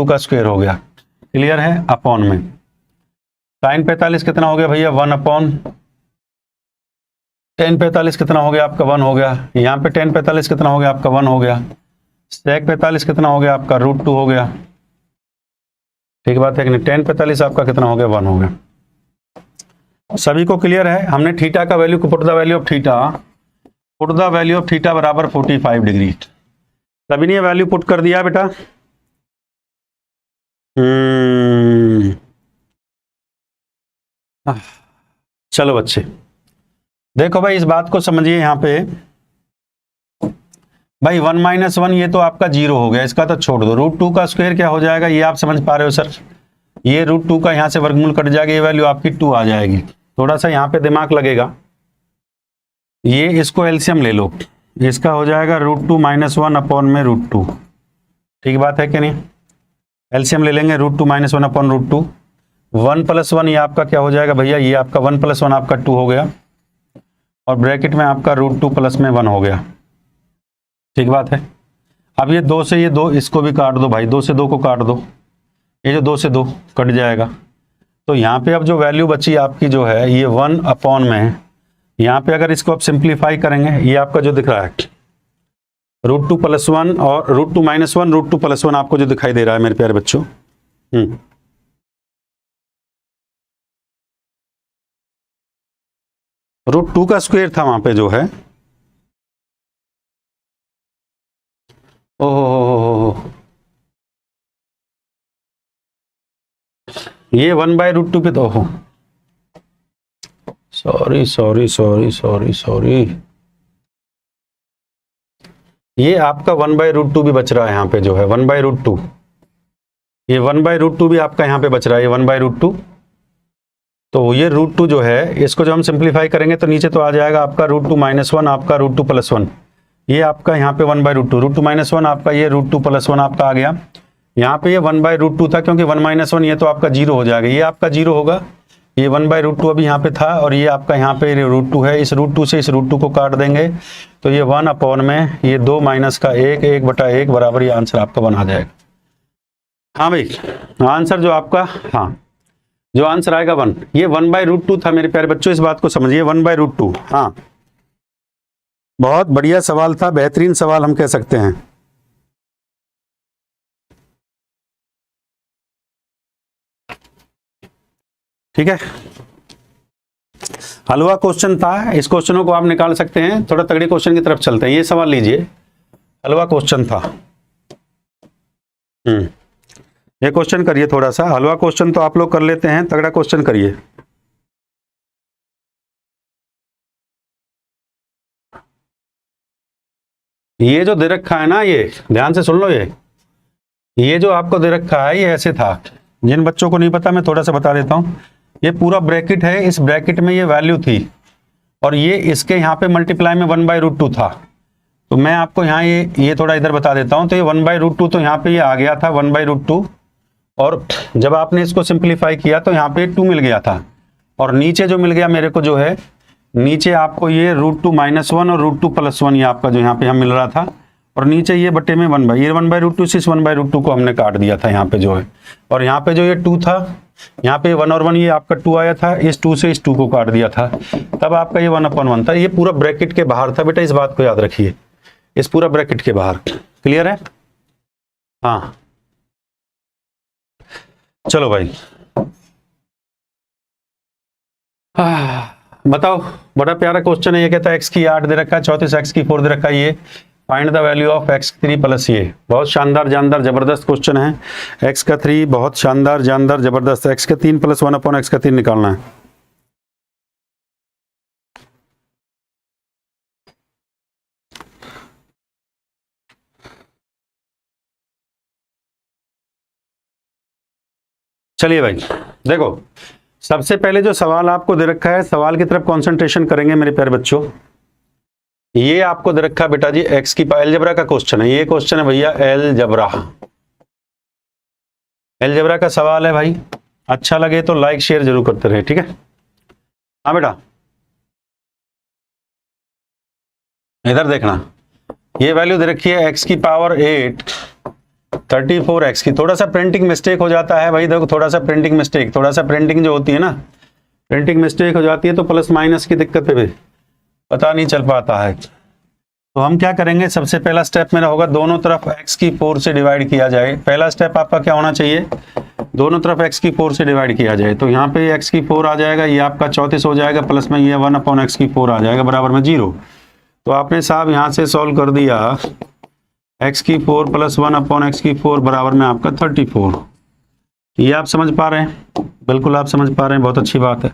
का स्क्वायर हो गया। क्लियर है? अपॉन में sin 45 कितना हो गया भैया? 1 अपॉन tan 45 कितना हो गया आपका? 1 हो गया। यहाँ पे tan 45 कितना हो गया आपका? 1 हो गया। sec 45 कितना हो गया आपका? √2 हो गया। ठीक बात है कि नहीं? tan 45 आपका कितना हो गया? 1 हो गया। सभी को क्लियर है? हमने थीटा का वैल्यू को put the value of theta बराबर 45 डिग्री। सभी ने वैल्यू पुट कर दिया बेटा? चलो बच्चे देखो भाई, इस बात को समझिए। यहाँ पे भाई 1 - 1 ये तो आपका 0 हो गया, इसका तो छोड़ दो। √2 का स्क्वायर क्या हो जाएगा? ये आप समझ पा रहे हो सर? ये √2 का यहाँ से वर्गमूल कट जाएगा, ये वैल्यू आपकी 2 आ जाएगी। थोड़ा सा यहाँ पे दिमाग लगेगा। ये इसको एलसीएम ले लो, इसका हो जाएगा √2 - 1 अपॉन में √2। ठीक बात है कि नहीं? एलसीएम ले लेंगे, √2 - 1 अपॉन √2। 1 + 1 ये आपका क्या हो जाएगा भैया? ये आपका 1 + 1 आपका 2 हो गया। और ब्रैकेट में आपका √2 प्लस में 1 हो गया। ठीक बात है। अब ये 2 से ये 2 इसको भी काट दो भाई, 2 से 2 को काट दो, ये जो 2 से 2 कट जाएगा। तो यहाँ पे अब जो वैल्यू बची आपकी जो है ये 1 में है। यहाँ पे अगर इसको आप सिंप्लीफाई करेंगे, ये आपका जो दिख रहा है √2 + 1 और √2 - 1 √2 + 1 आपको जो दिखाई दे रहा है मेरे प्यारे बच्चों, √2 का स्क्वायर था वहां पे जो है। ओहो, ये 1/√2 पे तो हो, सॉरी, ये आपका 1/√2 भी बच रहा है यहाँ पे जो है 1/√2, ये 1/√2 भी आपका यहाँ पे बच रहा है, ये 1/√2। तो ये √2 जो है इसको जो हम सिंप्लीफाई करेंगे तो नीचे तो आ जाएगा आपका √2 - 1 आपका √2 + 1, ये आपका यहाँ पे 1/√2, √2 - 1 आपका ये √2 + 1 आपका आ गया। यहाँ पे ये 1/√2 था क्योंकि 1 - 1 ये तो आपका 0 हो जाएगा, ये आपका 0 होगा, ये 1/√2 अभी यहाँ पे था और ये आपका यहाँ पे √2 है, इस √2 से इस √2 को काट देंगे तो ये 1 में ये 2 - का 1 1/1 बराबर ये आंसर आपका 1 आ जाएगा। हाँ भाई, आंसर जो आपका, हाँ जो आंसर आएगा 1, ये 1/√2 था मेरे प्यारे बच्चों, इस बात को समझिए 1/√2। हाँ, बहुत बढ़िया सवाल था, बेहतरीन सवाल हम कह सकते हैं। ठीक है, हलवा क्वेश्चन था, इस क्वेश्चनों को आप निकाल सकते हैं। थोड़ा तगड़ी क्वेश्चन की तरफ चलते हैं। ये सवाल लीजिए, हलवा क्वेश्चन था। ये क्वेश्चन करिए, थोड़ा सा हलवा क्वेश्चन तो आप लोग कर लेते हैं, तगड़ा क्वेश्चन करिए। ये जो दे रखा है ना, ये ध्यान से सुन लो, ये जो आपको दे रखा है ये ऐसे था। जिन बच्चों को नहीं पता मैं थोड़ा सा बता देता हूँ। ये पूरा ब्रैकेट है, इस ब्रैकेट में ये वैल्यू थी और ये इसके यहाँ पे मल्टीप्लाई में 1/√2 था। तो मैं आपको यहाँ ये थोड़ा इधर बता देता हूँ। तो ये 1/√2 तो यहाँ पे ये आ गया था 1/√2, और जब आपने इसको सिंप्लीफाई किया तो यहाँ पे 2 मिल गया था, और नीचे जो मिल गया मेरे को जो है, नीचे आपको ये √2 - 1 और √2 + 1 ये आपका जो यहाँ पे हम मिल रहा था, और नीचे ये बटे में 1/√2 से इस 1/√2 को हमने काट दिया था यहाँ पे जो है, और यहाँ पे जो ये 2 था, यहाँ पे 1 और 1 ये आपका 2 आया था, इस 2 से इस 2 को काट दिया था, तब आपका ये 1/1 था। ये पूरा ब्रैकेट के बाहर था बेटा, इस बात को याद रखिए, इस पूरा ब्रैकेट के बाहर। क्लियर है? हाँ चलो भाई, बताओ, बड़ा प्यारा क्वेश्चन है। ये कहता है x की 8 दे रखा है, 34 x की 4 दे रखा है, ये find the value of x3 + ये। बहुत शानदार जानदार जबरदस्त क्वेश्चन है। x का 3 बहुत शानदार जानदार जबरदस्त, x का 3 + 1/x का 3 निकालना है। चलिए भाई देखो, सबसे पहले जो सवाल आपको दे रखा है, सवाल की तरफ कंसंट्रेशन करेंगे मेरे प्यारे बच्चों। ये आपको दे रखा है बेटा जी x की अलजेब्रा का क्वेश्चन है। ये क्वेश्चन है भैया अलजेब्रा का सवाल है भाई। अच्छा लगे तो लाइक शेयर जरूर करते रहे, ठीक है? हाँ बेटा, इधर देखना, ये वैल्यू दे रखी है x की पावर 8 34x की। थोड़ा सा प्रिंटिंग मिस्टेक हो जाता है भाई, देखो थोड़ा सा प्रिंटिंग मिस्टेक, थोड़ा सा प्रिंटिंग जो होती है ना, प्रिंटिंग मिस्टेक हो जाती है तो प्लस माइनस की दिक्कत पे भी पता नहीं चल पाता है। तो हम क्या करेंगे, सबसे पहला स्टेप मेरा होगा दोनों तरफ x की 4 से डिवाइड किया जाए। पहला स्टेप आपका क्या होना चाहिए, दोनों तरफ x की 4 से डिवाइड किया जाए। तो यहाँ पे x की 4 आ जाएगा, ये आपका 34 हो जाएगा, प्लस में ये 1/x की 4 आ जाएगा बराबर में 0। तो आपने साहब यहाँ से सॉल्व कर दिया, x की 4 + 1/x की 4 बराबर में आपका 34। ये आप समझ पा रहे हैं? बिल्कुल आप समझ पा रहे हैं, बहुत अच्छी बात है।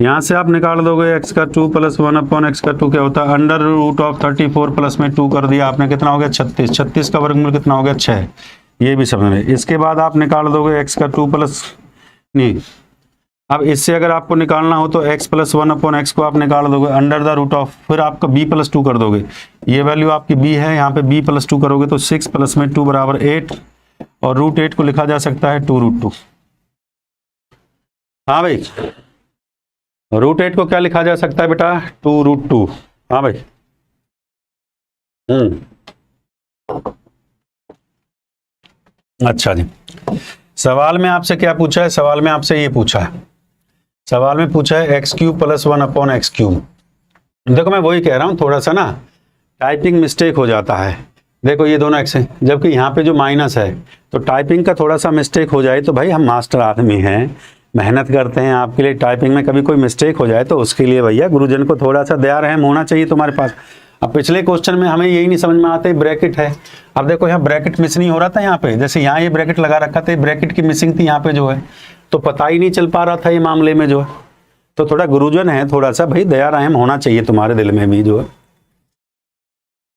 यहाँ से आप निकाल दोगे x का 2 + 1/x का 2 क्या होता है, √34 प्लस में 2 कर दिया आपने, कितना हो गया 36। 36 का वर्गमूल कितना हो गया 6। ये भी समझ में। इसके बाद आप निकाल दोगे x का 2 प्लस, नहीं, अब इससे अगर आपको निकालना हो तो x + 1/x को आप निकाल दोगे √, फिर आपका b + 2 कर दोगे। ये वैल्यू आपकी b है, यहाँ पे b + 2 करोगे तो 6 प्लस में 2 बराबर 8, और √8 को लिखा जा सकता है 2√2। हाँ भाई, √8 को क्या लिखा जा सकता है बेटा? 2√2। हाँ भाई। अच्छा जी, सवाल में आपसे क्या पूछा है? सवाल में आपसे ये पूछा है, सवाल में पूछा है x³ + 1/x³। देखो मैं वही कह रहा हूँ, थोड़ा सा ना टाइपिंग मिस्टेक हो जाता है। देखो ये दोनों x हैं, जबकि यहाँ पे जो माइनस है, तो टाइपिंग का थोड़ा सा मिस्टेक हो जाए तो भाई हम मास्टर आदमी हैं, मेहनत करते हैं आपके लिए, टाइपिंग में कभी कोई मिस्टेक हो जाए तो उसके लिए भैया गुरुजन को थोड़ा सा दया रहम होना चाहिए तुम्हारे पास। अब पिछले क्वेश्चन में हमें यही नहीं समझ में आता, ब्रैकेट है। अब देखो यहाँ ब्रैकेट मिस नहीं हो रहा था, यहाँ पे जैसे यहाँ ये ब्रैकेट लगा रखा था, ब्रैकेट की मिसिंग थी यहाँ पे जो है, तो पता ही नहीं चल पा रहा था ये मामले में जो है। तो थोड़ा गुरुजन है, थोड़ा सा भाई दया रहम होना चाहिए तुम्हारे दिल में भी जो है।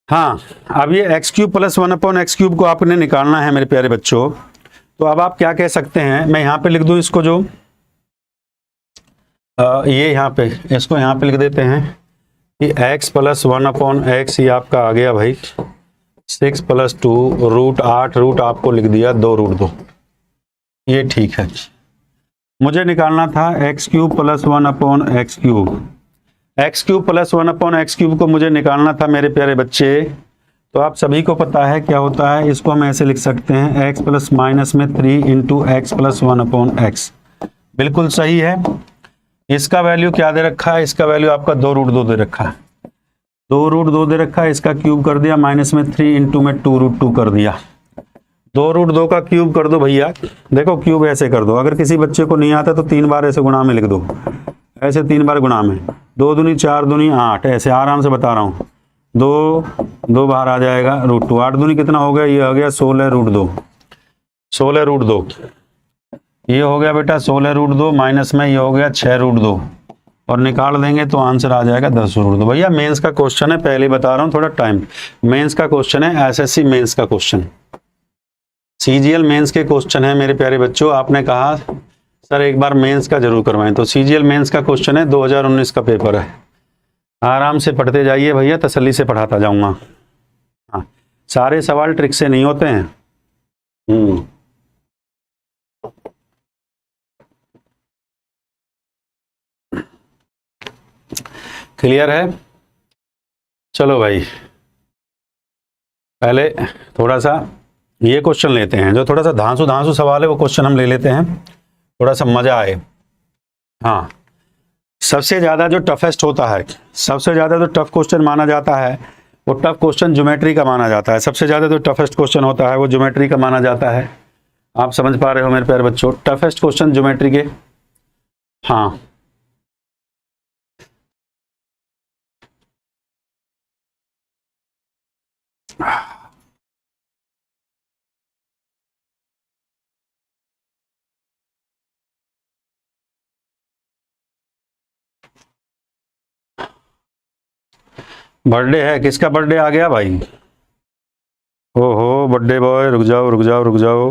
हाँ, अब ये x³ + 1/x³ को आपने निकालना है मेरे प्यारे बच्चों। तो अब आप क्या कह सकते हैं, मैं यहाँ पे लिख दूँ इसको, जो ये यहाँ पे, इसको यहाँ पे लिख देते हैं कि x + 1/x, ये आपका आ गया भाई 6 + 2 √8, रूट आपको लिख दिया 2√2। ये ठीक है। मुझे निकालना था x³ + 1/x³। x³ + 1/x³ को मुझे निकालना था मेरे प्यारे बच्चे। तो आप सभी को पता है क्या होता है, इसको हम ऐसे लिख सकते हैं x ± में 3 × x + 1/x। बिल्कुल सही है। इसका वैल्यू क्या दे रखा है? इसका वैल्यू आपका 2√2 दे रखा है, 2√2 दे रखा है। इसका क्यूब कर दिया, माइनस में 3 × में 2√2 कर दिया। 2√2 का क्यूब कर दो भैया। देखो क्यूब ऐसे कर दो, अगर किसी बच्चे को नहीं आता तो 3 बार ऐसे गुणा में लिख दो, ऐसे 3 बार गुणा में, 2 दूनी 4 दूनी 8, ऐसे आराम से बता रहा हूँ। 2 बाहर आ जाएगा √2, 8 दूनी कितना हो गया? ये आ गया 16√2, 16√2। ये हो गया बेटा 16√2, माइनस में ये हो गया 6√2, और निकाल देंगे तो आंसर आ जाएगा 10√2। भैया मेंस का क्वेश्चन है, पहले बता रहा हूँ, थोड़ा टाइम। मेंस का क्वेश्चन है, एसएससी मेंस का क्वेश्चन, सीजीएल मेंस के क्वेश्चन है मेरे प्यारे बच्चों। आपने कहा सर एक बार मेंस का जरूर करवाएं, तो सीजीएल मेंस का क्वेश्चन है, 2019 का पेपर है। आराम से पढ़ते जाइए भैया, तसल्ली से पढ़ाता जाऊंगा। हाँ, सारे सवाल ट्रिक से नहीं होते हैं। क्लियर है? चलो भाई, पहले थोड़ा सा ये क्वेश्चन लेते हैं, जो थोड़ा सा धांसू धांसू सवाल है वो क्वेश्चन हम ले लेते हैं, थोड़ा सा मजा आए। हाँ, सबसे ज़्यादा जो टफेस्ट होता है, सबसे ज़्यादा जो टफ क्वेश्चन माना जाता है, वो टफ क्वेश्चन ज्योमेट्री का माना जाता है। सबसे ज़्यादा जो टफेस्ट क्वेश्चन होता है वो ज्योमेट्री का माना जाता है। आप समझ पा रहे हो मेरे प्यारे बच्चों, टफेस्ट क्वेश्चन ज्योमेट्री के। हाँ, बर्थडे है, किसका बर्थडे आ गया भाई? ओहो बर्थडे बॉय, रुक जाओ रुक जाओ रुक जाओ।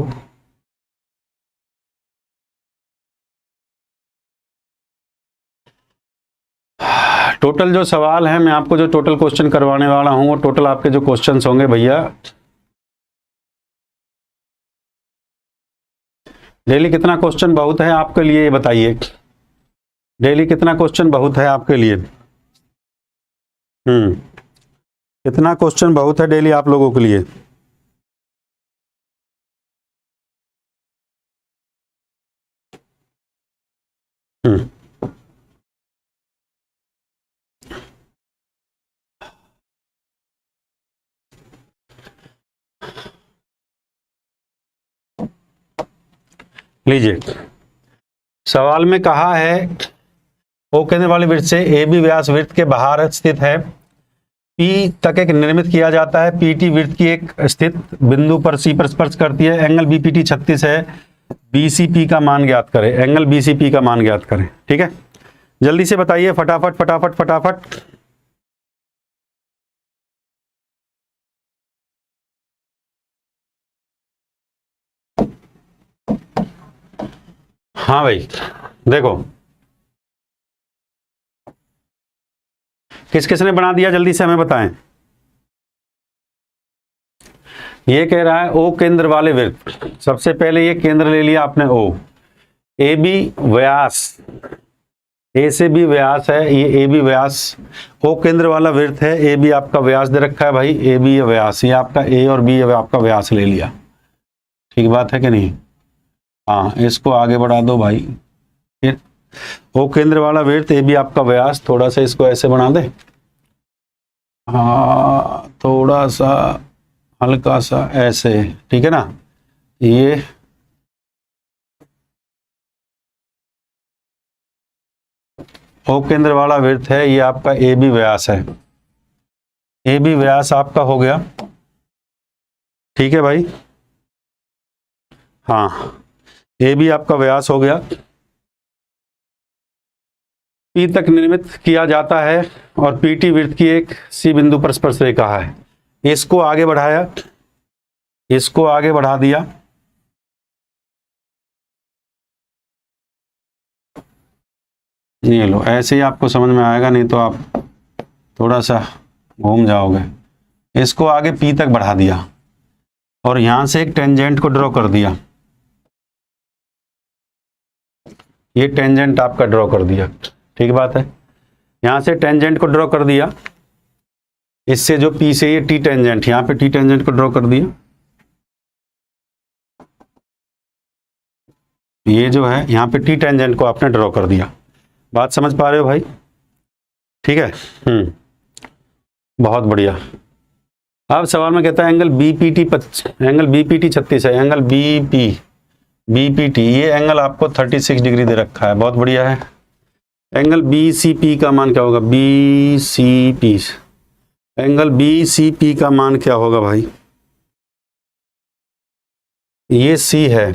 टोटल जो सवाल है, मैं आपको जो टोटल क्वेश्चन करवाने वाला हूं, वो टोटल आपके जो क्वेश्चंस होंगे भैया, डेली कितना क्वेश्चन बहुत है आपके लिए, ये बताइए। डेली कितना क्वेश्चन बहुत है आपके लिए? कितना क्वेश्चन बहुत है डेली आप लोगों के लिए? लीजिए, सवाल में कहा है ओ केंद्र वाले वृत्त से ए बी व्यास वृत्त के बाहर स्थित है, पी तक एक निर्मित किया जाता है, पीटी वृत्त की एक स्थित बिंदु पर सी पर स्पर्श करती है, एंगल बीपीटी 36 है, बीसीपी का मान ज्ञात करें, एंगल बीसीपी का मान ज्ञात करें। ठीक है, जल्दी से बताइए, फटाफट फटाफट फटाफट। हाँ भाई, देखो किस किसने बना दिया, जल्दी से हमें बताएं। ये कह रहा है ओ केंद्र वाले वृत्त, सबसे पहले ये केंद्र ले लिया आपने ओ, ए बी व्यास, ए से बी व्यास है, ये ए बी व्यास, ओ केंद्र वाला वृत्त है, ए बी आपका व्यास दे रखा है भाई, ए बी व्यास, ये आपका ए और बी आपका व्यास ले लिया। ठीक बात है कि नहीं? हाँ, इसको आगे बढ़ा दो भाई। फिर ओ केंद्र वाला वृत्त, ए बी आपका व्यास, थोड़ा सा इसको ऐसे बना दे, हाँ थोड़ा सा हल्का सा ऐसे, ठीक है ना। ये ओ केंद्र वाला वृत्त है, ये आपका ए बी व्यास है, ए बी व्यास आपका हो गया। ठीक है भाई, हाँ ए बी आपका व्यास हो गया। पी तक निर्मित किया जाता है और पीटी वृत्त की एक सी बिंदु पर स्पर्श रेखा है। इसको आगे बढ़ाया, इसको आगे बढ़ा दिया, ये लो, ऐसे ही आपको समझ में आएगा, नहीं तो आप थोड़ा सा घूम जाओगे। इसको आगे पी तक बढ़ा दिया और यहां से एक टेंजेंट को ड्रॉ कर दिया, ये टेंजेंट आपका ड्रॉ कर दिया। ठीक बात है, यहां से टेंजेंट को ड्रॉ कर दिया, इससे जो पी से ये टी टेंजेंट, यहां पे टी टेंजेंट को ड्रॉ कर दिया, ये जो है यहां पे टी टेंजेंट को आपने ड्रॉ कर दिया। बात समझ पा रहे हो भाई? ठीक है, बहुत बढ़िया। अब सवाल में कहता है एंगल बीपीटी, एंगल बीपीटी 36 है, एंगल बीपीटी ये एंगल आपको 36 डिग्री दे रखा है, बहुत बढ़िया है। एंगल बीसीपी का मान क्या होगा? बीसीपी, एंगल बीसीपी का मान क्या होगा भाई? ये सी है,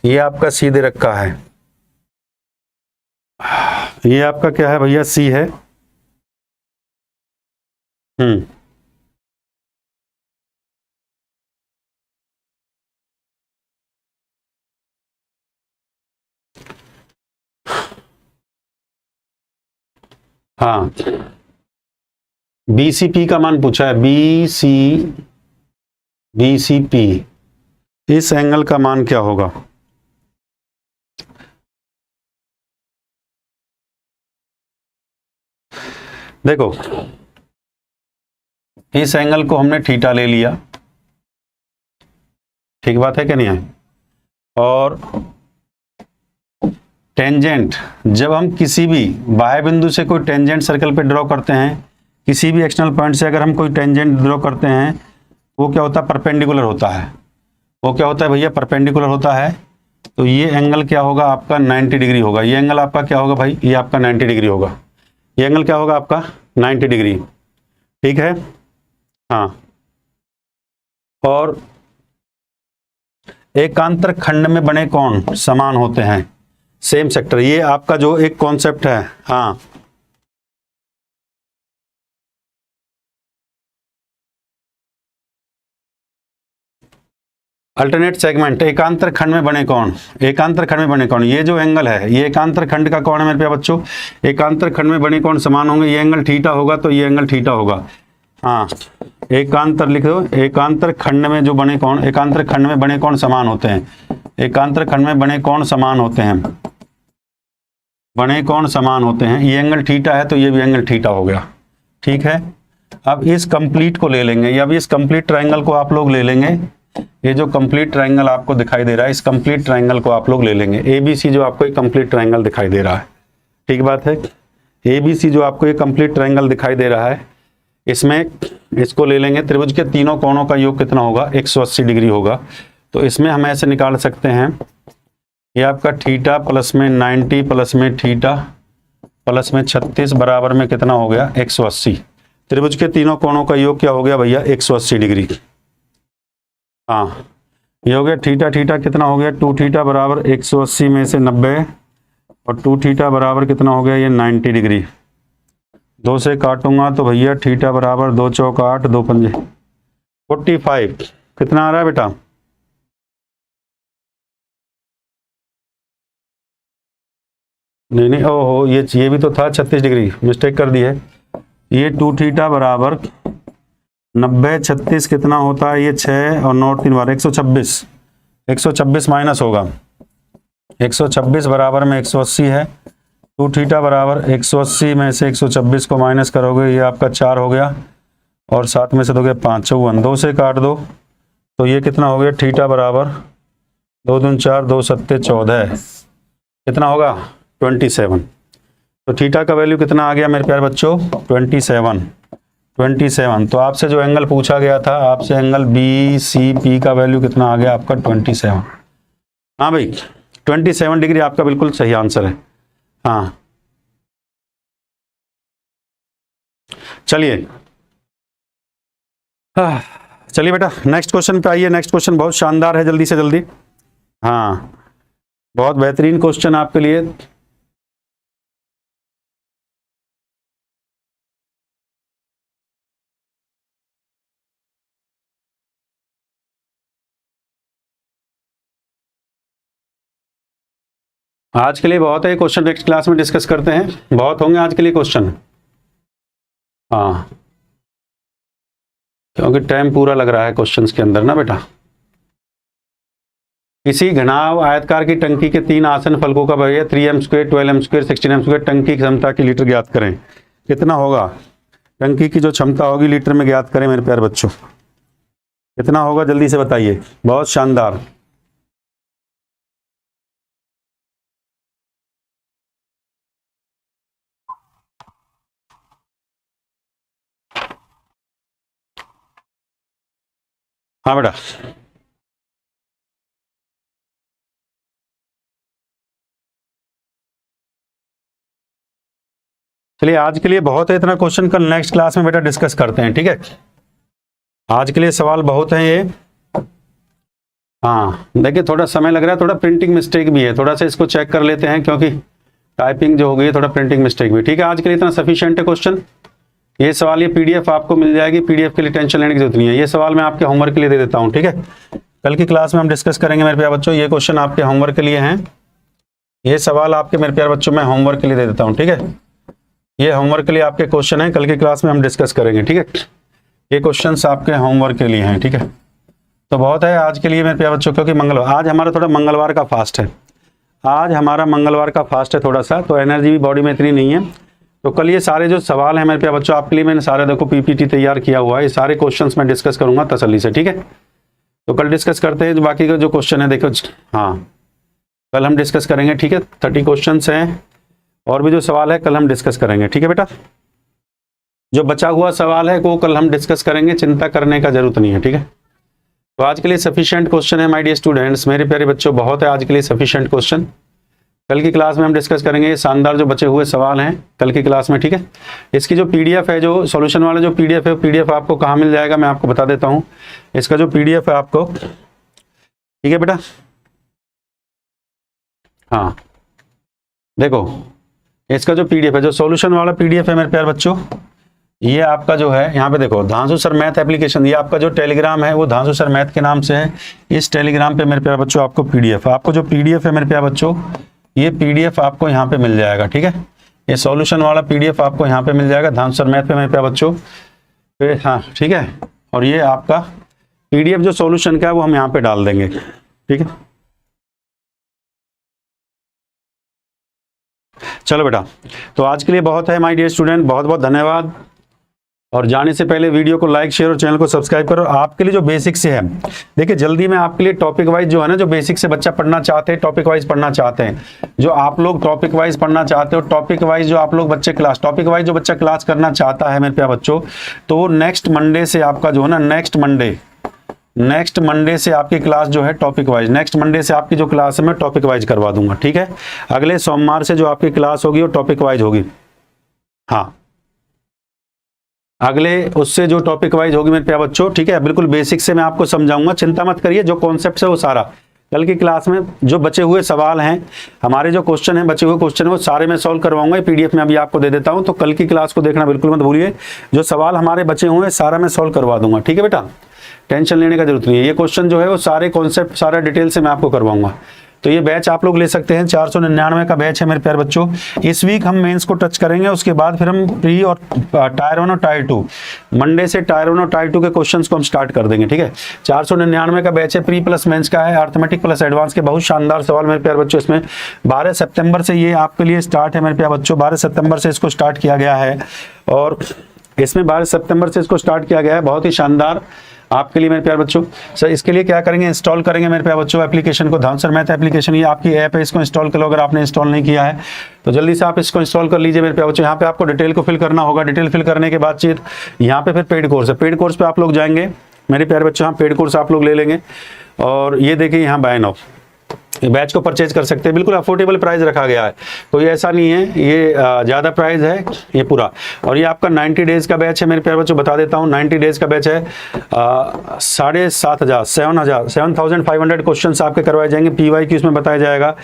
ये आपका सी दे रखा है, ये आपका क्या है भैया? सी है। हाँ, बीसीपी का मान पूछा है, बीसीपी, इस एंगल का मान क्या होगा? देखो, इस एंगल को हमने थीटा ले लिया, ठीक बात है कि नहीं है? और टेंजेंट, जब हम किसी भी बाह्य बिंदु से कोई टेंजेंट सर्कल पे ड्रॉ करते हैं, किसी भी एक्सटर्नल पॉइंट से अगर हम कोई टेंजेंट ड्रॉ करते हैं, वो क्या होता है? परपेंडिकुलर होता है। वो क्या होता है भैया? परपेंडिकुलर होता है। तो ये एंगल क्या होगा आपका? 90 डिग्री होगा। ये एंगल आपका क्या होगा भाई? ये आपका 90 डिग्री होगा। ये एंगल क्या होगा आपका? 90 डिग्री। ठीक है, हाँ। और एकांतर खंड में बने कोण समान होते हैं, सेम सेक्टर, ये आपका जो एक कॉन्सेप्ट है। हाँ, अल्टरनेट सेगमेंट, एकांतर खंड में बने कोण, एकांतर खंड में बने कोण, ये जो एंगल है ये एकांतर खंड का कोण है मेरे प्यारे बच्चों। एकांतर खंड में बने कोण समान होंगे, ये एंगल थीटा होगा तो ये एंगल थीटा होगा। हाँ, एकांतर लिख दो, एकांतर खंड में जो बने कोण, एकांतर खंड में बने कोण समान होते हैं, एकांतर खंड में बने कोण समान होते हैं, बने कोण समान होते हैं। ये एंगल थीटा है तो ये भी एंगल थीटा हो गया। ठीक है, अब इस कंप्लीट को ले लेंगे, या अब इस कंप्लीट ट्रायंगल को आप लोग ले लेंगे। ये जो कंप्लीट ट्रायंगल आपको दिखाई दे रहा है, इस कंप्लीट ट्रायंगल को आप लोग ले लेंगे। एबीसी जो आपको एक कंप्लीट ट्रायंगल दिखाई दे रहा है, ठीक बात है। एबीसी जो आपको एक कंप्लीट ट्रायंगल दिखाई दे रहा है, इसमें इसको ले लेंगे। त्रिभुज के तीनों कोणों का योग कितना होगा? 180 डिग्री होगा। तो इसमें हम ऐसे निकाल सकते हैं, ये आपका थीटा प्लस में 90 प्लस में थीटा प्लस में 36 बराबर में कितना हो गया? 180। त्रिभुज के तीनों कोणों का योग क्या हो गया भैया? 180 डिग्री। हाँ, ये हो गया थीटा, थीटा कितना हो गया? 2 थीटा बराबर 180 में से 90, और 2 थीटा बराबर कितना हो गया? ये 90 डिग्री। 2 से काटूंगा तो भैया थीटा बराबर 2 चौक 8, 2 पंजे 45। कितना आ रहा है बेटा? नहीं, ओहो, ये भी तो था 36 डिग्री, मिस्टेक कर दी है। ये 2 थीटा बराबर 90, 36 कितना होता है? ये 6 और 9 3 बार 126, 126 माइनस होगा, 126 बराबर में 180 है, 2 थीटा बराबर 180 में से 126 को माइनस करोगे, ये आपका 4 हो गया, और 7 में से दोगे 5, 54, 2 से काट दो तो ये कितना हो गया, थीटा बराबर 2 दूनी 4, 2 सत्ते 14, कितना होगा 27। तो थीटा का वैल्यू कितना आ गया मेरे प्यारे बच्चों, 27। तो आपसे जो एंगल पूछा गया था, आपसे एंगल BCP का वैल्यू कितना आ गया आपका 27। हाँ भाई 27 डिग्री आपका बिल्कुल सही आंसर है। हाँ चलिए चलिए बेटा नेक्स्ट क्वेश्चन पे आइए। नेक्स्ट क्वेश्चन बहुत शानदार है, जल्दी से जल्दी। हाँ बहुत बेहतरीन क्वेश्चन आपके लिए। आज के लिए बहुत है क्वेश्चन, नेक्स्ट क्लास में डिस्कस करते हैं, बहुत होंगे आज के लिए क्वेश्चन। हाँ क्योंकि टाइम पूरा लग रहा है क्वेश्चंस के अंदर ना बेटा। किसी घनाव आयतकार की टंकी के 3 आसन फलकों का भरिया 3m², 12m², 16m² टंकी की क्षमता की लीटर ज्ञात करें। कितना होगा टंकी की जो क्षमता होगी लीटर में ज्ञात करें मेरे प्यारे बच्चों, कितना होगा जल्दी से बताइए। बहुत शानदार। हाँ बेटा चलिए आज के लिए बहुत है इतना क्वेश्चन, कल नेक्स्ट क्लास में बेटा डिस्कस करते हैं, ठीक है। आज के लिए सवाल बहुत हैं ये। हाँ देखिए थोड़ा समय लग रहा है, थोड़ा प्रिंटिंग मिस्टेक भी है, थोड़ा सा इसको चेक कर लेते हैं क्योंकि टाइपिंग जो हो गई है थोड़ा प्रिंटिंग मिस्टेक भी। ठीक है आज के लिए इतना सफिशिएंट है क्वेश्चन। ये सवाल ये PDF आपको मिल जाएगी, PDF के लिए टेंशन लेने की जरूरत नहीं है। ये सवाल मैं आपके होमवर्क के लिए दे देता हूँ, ठीक है। कल की क्लास में हम डिस्कस करेंगे मेरे प्यारे बच्चों, ये क्वेश्चन आपके होमवर्क के लिए हैं। ये सवाल आपके मेरे प्यारे बच्चों मैं होमवर्क के लिए दे देता हूँ, ठीक है। ये होमवर्क के लिए आपके क्वेश्चन है, कल की क्लास में हम डिस्कस करेंगे, ठीक है। ये क्वेश्चंस आपके होमवर्क के लिए हैं, ठीक है। तो बहुत है आज के लिए मेरे प्यारे बच्चों, क्योंकि मंगलवार आज हमारा थोड़ा मंगलवार का फास्ट है, आज हमारा मंगलवार का फास्ट है थोड़ा सा, तो एनर्जी भी बॉडी में इतनी नहीं है। तो कल ये सारे जो सवाल हैं मेरे प्यारे बच्चों आपके लिए मैंने सारे देखो PPT तैयार किया हुआ है, ये सारे क्वेश्चंस मैं डिस्कस करूंगा तसल्ली से, ठीक है। तो कल डिस्कस करते हैं जो बाकी का जो क्वेश्चन है। देखो हाँ कल हम डिस्कस करेंगे, ठीक है। 30 क्वेश्चंस हैं और भी जो सवाल है कल हम डिस्कस करेंगे, ठीक है बेटा। जो बचा हुआ सवाल है वो कल हम डिस्कस करेंगे, चिंता करने का जरूरत नहीं है, ठीक है। तो आज के लिए सफिशिएंट क्वेश्चन है माय डियर स्टूडेंट्स, मेरे प्यारे बच्चों, बहुत है आज के लिए सफिशिएंट क्वेश्चन। कल की क्लास में हम डिस्कस करेंगे शानदार जो बचे हुए सवाल हैं कल की क्लास में, ठीक है। इसकी जो PDF है, जो सॉल्यूशन वाला जो PDF है, PDF आपको कहाँ मिल जाएगा मैं आपको बता देता हूँ। इसका जो PDF है आपको, ठीक है बेटा। हाँ देखो इसका जो PDF है, जो सॉल्यूशन वाला PDF है मेरे प्यारे बच्चों, ये आपका जो है यहाँ पे देखो धांसू सर मैथ एप्लीकेशन, ये आपका जो टेलीग्राम है वो धांसू सर मैथ के नाम से है। इस टेलीग्राम पे मेरे प्यारे बच्चों आपको आपको जो PDF है मेरे प्यारे बच्चों, ये PDF आपको यहाँ पे मिल जाएगा, ठीक है। ये सॉल्यूशन वाला PDF आपको यहाँ पे मिल जाएगा धांसू सर मैथ पे मेरे प्यारे बच्चों, हाँ ठीक है। और ये आपका PDF जो सॉल्यूशन का है वो हम यहाँ पे डाल देंगे, ठीक है। चलो बेटा तो आज के लिए बहुत है माय डियर स्टूडेंट, बहुत बहुत धन्यवाद। और जाने से पहले वीडियो को लाइक शेयर और चैनल को सब्सक्राइब करो। आपके लिए जो बेसिक से है, देखिए जल्दी में आपके लिए टॉपिक वाइज जो है ना, जो बेसिक से बच्चा पढ़ना चाहते हैं, टॉपिक वाइज पढ़ना चाहते हैं, जो आप लोग टॉपिक वाइज पढ़ना चाहते हो, टॉपिक वाइज जो आप लोग बच्चे क्लास टॉपिक वाइज जो बच्चा क्लास करना चाहता है मेरे प्यारे बच्चों, तो नेक्स्ट मंडे से आपका जो है ना, नेक्स्ट मंडे से आपकी क्लास जो है टॉपिक वाइज, नेक्स्ट मंडे से आपकी जो क्लास है मैं टॉपिक वाइज करवा दूंगा, ठीक है। अगले सोमवार से जो आपकी क्लास होगी वो टॉपिक वाइज होगी। हाँ अगले उससे जो टॉपिक वाइज होगी मेरे प्यारे बच्चों, ठीक है। बिल्कुल बेसिक से मैं आपको समझाऊंगा, चिंता मत करिए। जो कॉन्सेप्ट है वो सारा कल की क्लास में, जो बचे हुए सवाल हैं हमारे, जो क्वेश्चन हैं बचे हुए क्वेश्चन है वो सारे मैं सॉल्व करवाऊंगा। PDF में अभी आपको दे देता हूं, तो कल की क्लास को देखना बिल्कुल मत भूलिए। जो सवाल हमारे बचे हुए हैं सारा मैं सॉल्व करवा दूंगा, ठीक है बेटा, टेंशन लेने का जरूरत नहीं है। ये क्वेश्चन जो है वो सारे कॉन्सेप्ट सारा डिटेल से मैं आपको करवाऊंगा। तो ये बैच आप लोग ले सकते हैं, 499 का बैच है मेरे प्यारे बच्चों। इस वीक हम मेंस को टच करेंगे, उसके बाद फिर हम प्री और टायर 1 और टायर 2, मंडे से टायर 1 और टायर 2 के क्वेश्चंस को हम स्टार्ट कर देंगे, ठीक है। 499 का बैच है, प्री प्लस मेंस का है, अर्थमेटिक प्लस एडवांस के बहुत शानदार सवाल मेरे प्यारे बच्चों इसमें। 12 सितंबर से ये आपके लिए स्टार्ट है मेरे प्यारे बच्चों, 12 सितंबर से इसको स्टार्ट किया गया है, और इसमें 12 सितंबर से इसको स्टार्ट किया गया है, बहुत ही शानदार आपके लिए मेरे प्यारे बच्चों। सर इसके लिए क्या करेंगे, इंस्टॉल करेंगे मेरे प्यारे बच्चों एप्लीकेशन को, धांसर मैथ एप्लीकेशन, ये आपकी ऐप है, इसको इंस्टॉल कर लो। अगर आपने इंस्टॉल नहीं किया है तो जल्दी से आप इसको इंस्टॉल कर लीजिए मेरे प्यारे बच्चों। यहाँ पे आपको डिटेल को फिल करना होगा, डिटेल फिल करने के बाद यहाँ पे फिर पेड कोर्स है, पेड कोर्स पे आप लोग जाएंगे मेरे प्यारे बच्चों, यहाँ पेड कोर्स आप लोग ले लेंगे, और ये देखिए यहाँ बाय नाउ बैच को परचेज कर सकते हैं, बिल्कुल अफोर्डेबल प्राइस रखा गया है, कोई ऐसा नहीं है ये ज़्यादा प्राइस है ये पूरा। और ये आपका 90 डेज का बैच है मेरे प्यारे बच्चों, बता देता हूँ 90 डेज का बैच है। 7,500 क्वेश्चन आपके करवाए जाएंगे, PYQ इसमें बताया जाएगा,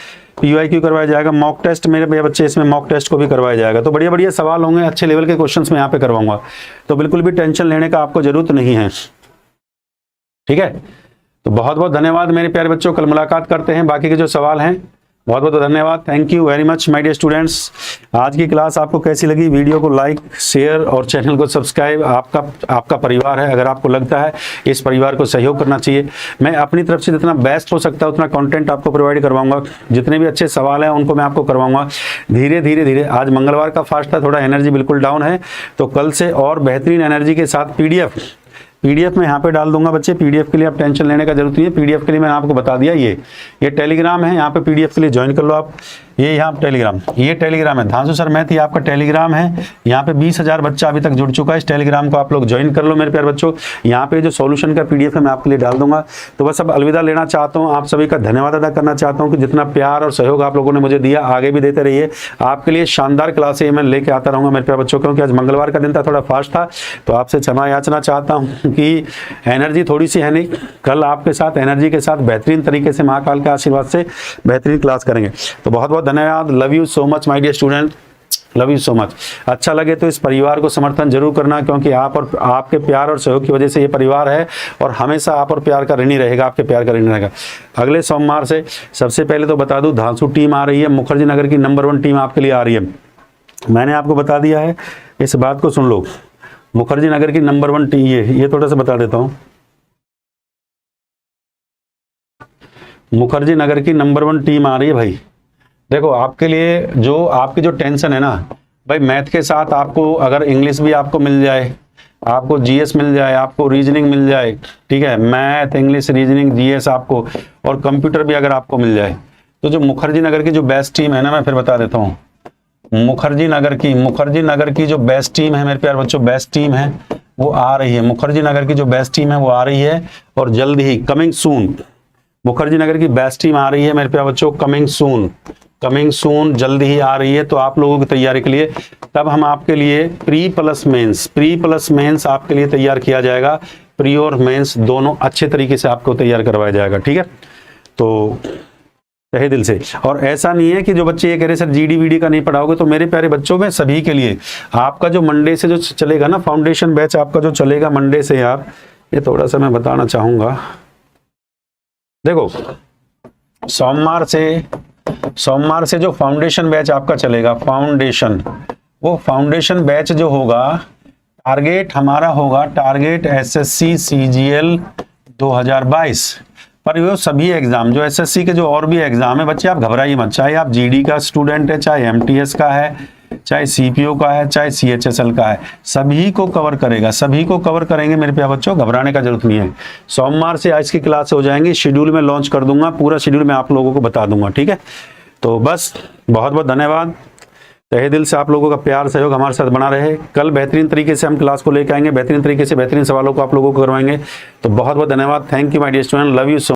PYQ करवाया जाएगा, मॉक टेस्ट मेरे बच्चे इसमें मॉक टेस्ट को भी करवाया जाएगा। तो बढ़िया बढ़िया सवाल होंगे, अच्छे लेवल के क्वेश्चन मैं यहाँ पे करवाऊंगा, तो बिल्कुल भी टेंशन लेने का आपको जरूरत नहीं है, ठीक है। तो बहुत बहुत धन्यवाद मेरे प्यारे बच्चों, कल मुलाकात करते हैं, बाकी के जो सवाल हैं बहुत बहुत धन्यवाद, thank you very much my dear students. आज की क्लास आपको कैसी लगी, वीडियो को लाइक शेयर और चैनल को सब्सक्राइब, आपका परिवार है, अगर आपको लगता है इस परिवार को सहयोग करना चाहिए, मैं अपनी तरफ से जितना बेस्ट हो सकता है उतना कंटेंट आपको प्रोवाइड करवाऊंगा, जितने भी अच्छे सवाल हैं उनको मैं आपको करवाऊंगा धीरे धीरे। आज मंगलवार का फास्ट था, थोड़ा एनर्जी बिल्कुल डाउन है, तो कल से और बेहतरीन एनर्जी के साथ पीडीएफ में यहाँ पे डाल दूंगा बच्चे। पीडीएफ के लिए आप टेंशन लेने का जरूरत नहीं है, पीडीएफ के लिए मैंने आपको बता दिया, ये टेलीग्राम है, यहाँ पे पीडीएफ के लिए ज्वाइन कर लो आप। ये यहाँ टेलीग्राम, ये टेलीग्राम है धांसू सर मैथ, ये आपका टेलीग्राम है, यहाँ पे 20,000 बच्चा अभी तक जुड़ चुका है, इस टेलीग्राम को आप लोग ज्वाइन कर लो मेरे प्यारे बच्चों। यहाँ पे जो सॉल्यूशन का पीडीएफ है मैं आपके लिए डाल दूंगा। तो बस अब अलविदा लेना चाहता हूँ, आप सभी का धन्यवाद अदा करना चाहता हूँ कि जितना प्यार और सहयोग आप लोगों ने मुझे दिया, आगे भी देते रहिए। आपके लिए शानदार क्लासें मैं लेके आता रहूँगा मेरे प्यारे बच्चों, क्योंकि आज मंगलवार का दिन था, थोड़ा फास्ट था, तो आपसे क्षमा याचना चाहता हूँ कि एनर्जी थोड़ी सी है नहीं, कल आपके साथ एनर्जी के साथ बेहतरीन तरीके से महाकाल के आशीर्वाद से बेहतरीन क्लास करेंगे। तो बहुत बहुत धन्यवाद, love you so much my dear student, love you so much. अच्छा लगे तो इस परिवार को समर्थन जरूर करना, क्योंकि आप और आपके प्यार और सहयोग की वजह से ये परिवार है, और हमेशा आप और प्यार का ऋणी रहेगा, आपके प्यार का ऋणी रहेगा। अगले सोमवार से सबसे पहले तो बता दूं, धांसू टीम आ रही है, मुखर्जी नगर की नंबर 1 टीम आपके लिए आ रही है, मैंने आपको बता दिया है, इस बात को सुन लो। मुखर्जी नगर की नंबर 1 टीम ये थोड़ा सा बता देता हूं, मुखर्जी नगर की नंबर 1 टीम आ रही है भाई। देखो आपके लिए जो आपकी जो टेंशन है ना भाई, मैथ के साथ आपको अगर इंग्लिश भी आपको मिल जाए, आपको जीएस मिल जाए, आपको रीजनिंग मिल जाए, ठीक है, मैथ इंग्लिश रीजनिंग जीएस आपको, और कंप्यूटर भी अगर आपको मिल जाए, तो जो मुखर्जी नगर की जो बेस्ट टीम है ना, मैं फिर बता देता हूँ, मुखर्जी नगर की जो बेस्ट टीम है मेरे प्यारे बच्चों, बेस्ट टीम है वो आ रही है, मुखर्जी नगर की जो बेस्ट टीम है वो आ रही है, और जल्द ही कमिंग सून मुखर्जी नगर की बेस्ट टीम आ रही है मेरे प्यारे बच्चों, कमिंग सून जल्द ही आ रही है। तो आप लोगों की तैयारी के लिए तब हम आपके लिए प्री प्लस मेंस आपके लिए तैयार किया जाएगा, प्री और मेंस दोनों अच्छे तरीके से आपको तैयार करवाया जाएगा, ठीक है। तो तहे दिल से, और ऐसा नहीं है कि जो बच्चे ये कह रहे सर जीडी वीडी का नहीं पढ़ाओगे, तो मेरे प्यारे बच्चों में सभी के लिए आपका जो मंडे से जो चलेगा ना फाउंडेशन बैच आपका जो चलेगा मंडे से, यार ये थोड़ा सा मैं बताना चाहूंगा। देखो सोमवार से जो फाउंडेशन बैच आपका चलेगा, वो फाउंडेशन बैच जो होगा, टारगेट हमारा होगा टारगेट एसएससी सीजीएल 2022, पर वो सभी एग्जाम जो एसएससी के जो और भी एग्जाम है बच्चे, आप घबराइए मत, चाहे आप जीडी का स्टूडेंट है, चाहे एमटीएस का है, चाहे सीपीओ का है, चाहे सीएचएसएल का है, सभी को कवर करेंगे मेरे प्यारे बच्चों, घबराने का जरूरत नहीं है। सोमवार से आज की क्लास हो जाएंगी, शेड्यूल में लॉन्च कर दूंगा, पूरा शेड्यूल मैं आप लोगों को बता दूंगा, ठीक है। तो बस बहुत बहुत धन्यवाद, तहे दिल से आप लोगों का प्यार सहयोग हमारे साथ बना रहे। कल बेहतरीन तरीके से हम क्लास को लेकर आएंगे, बेहतरीन तरीके से बेहतरीन सवालों को आप लोगों को करवाएंगे। तो बहुत बहुत धन्यवाद, thank you my dear student, love you so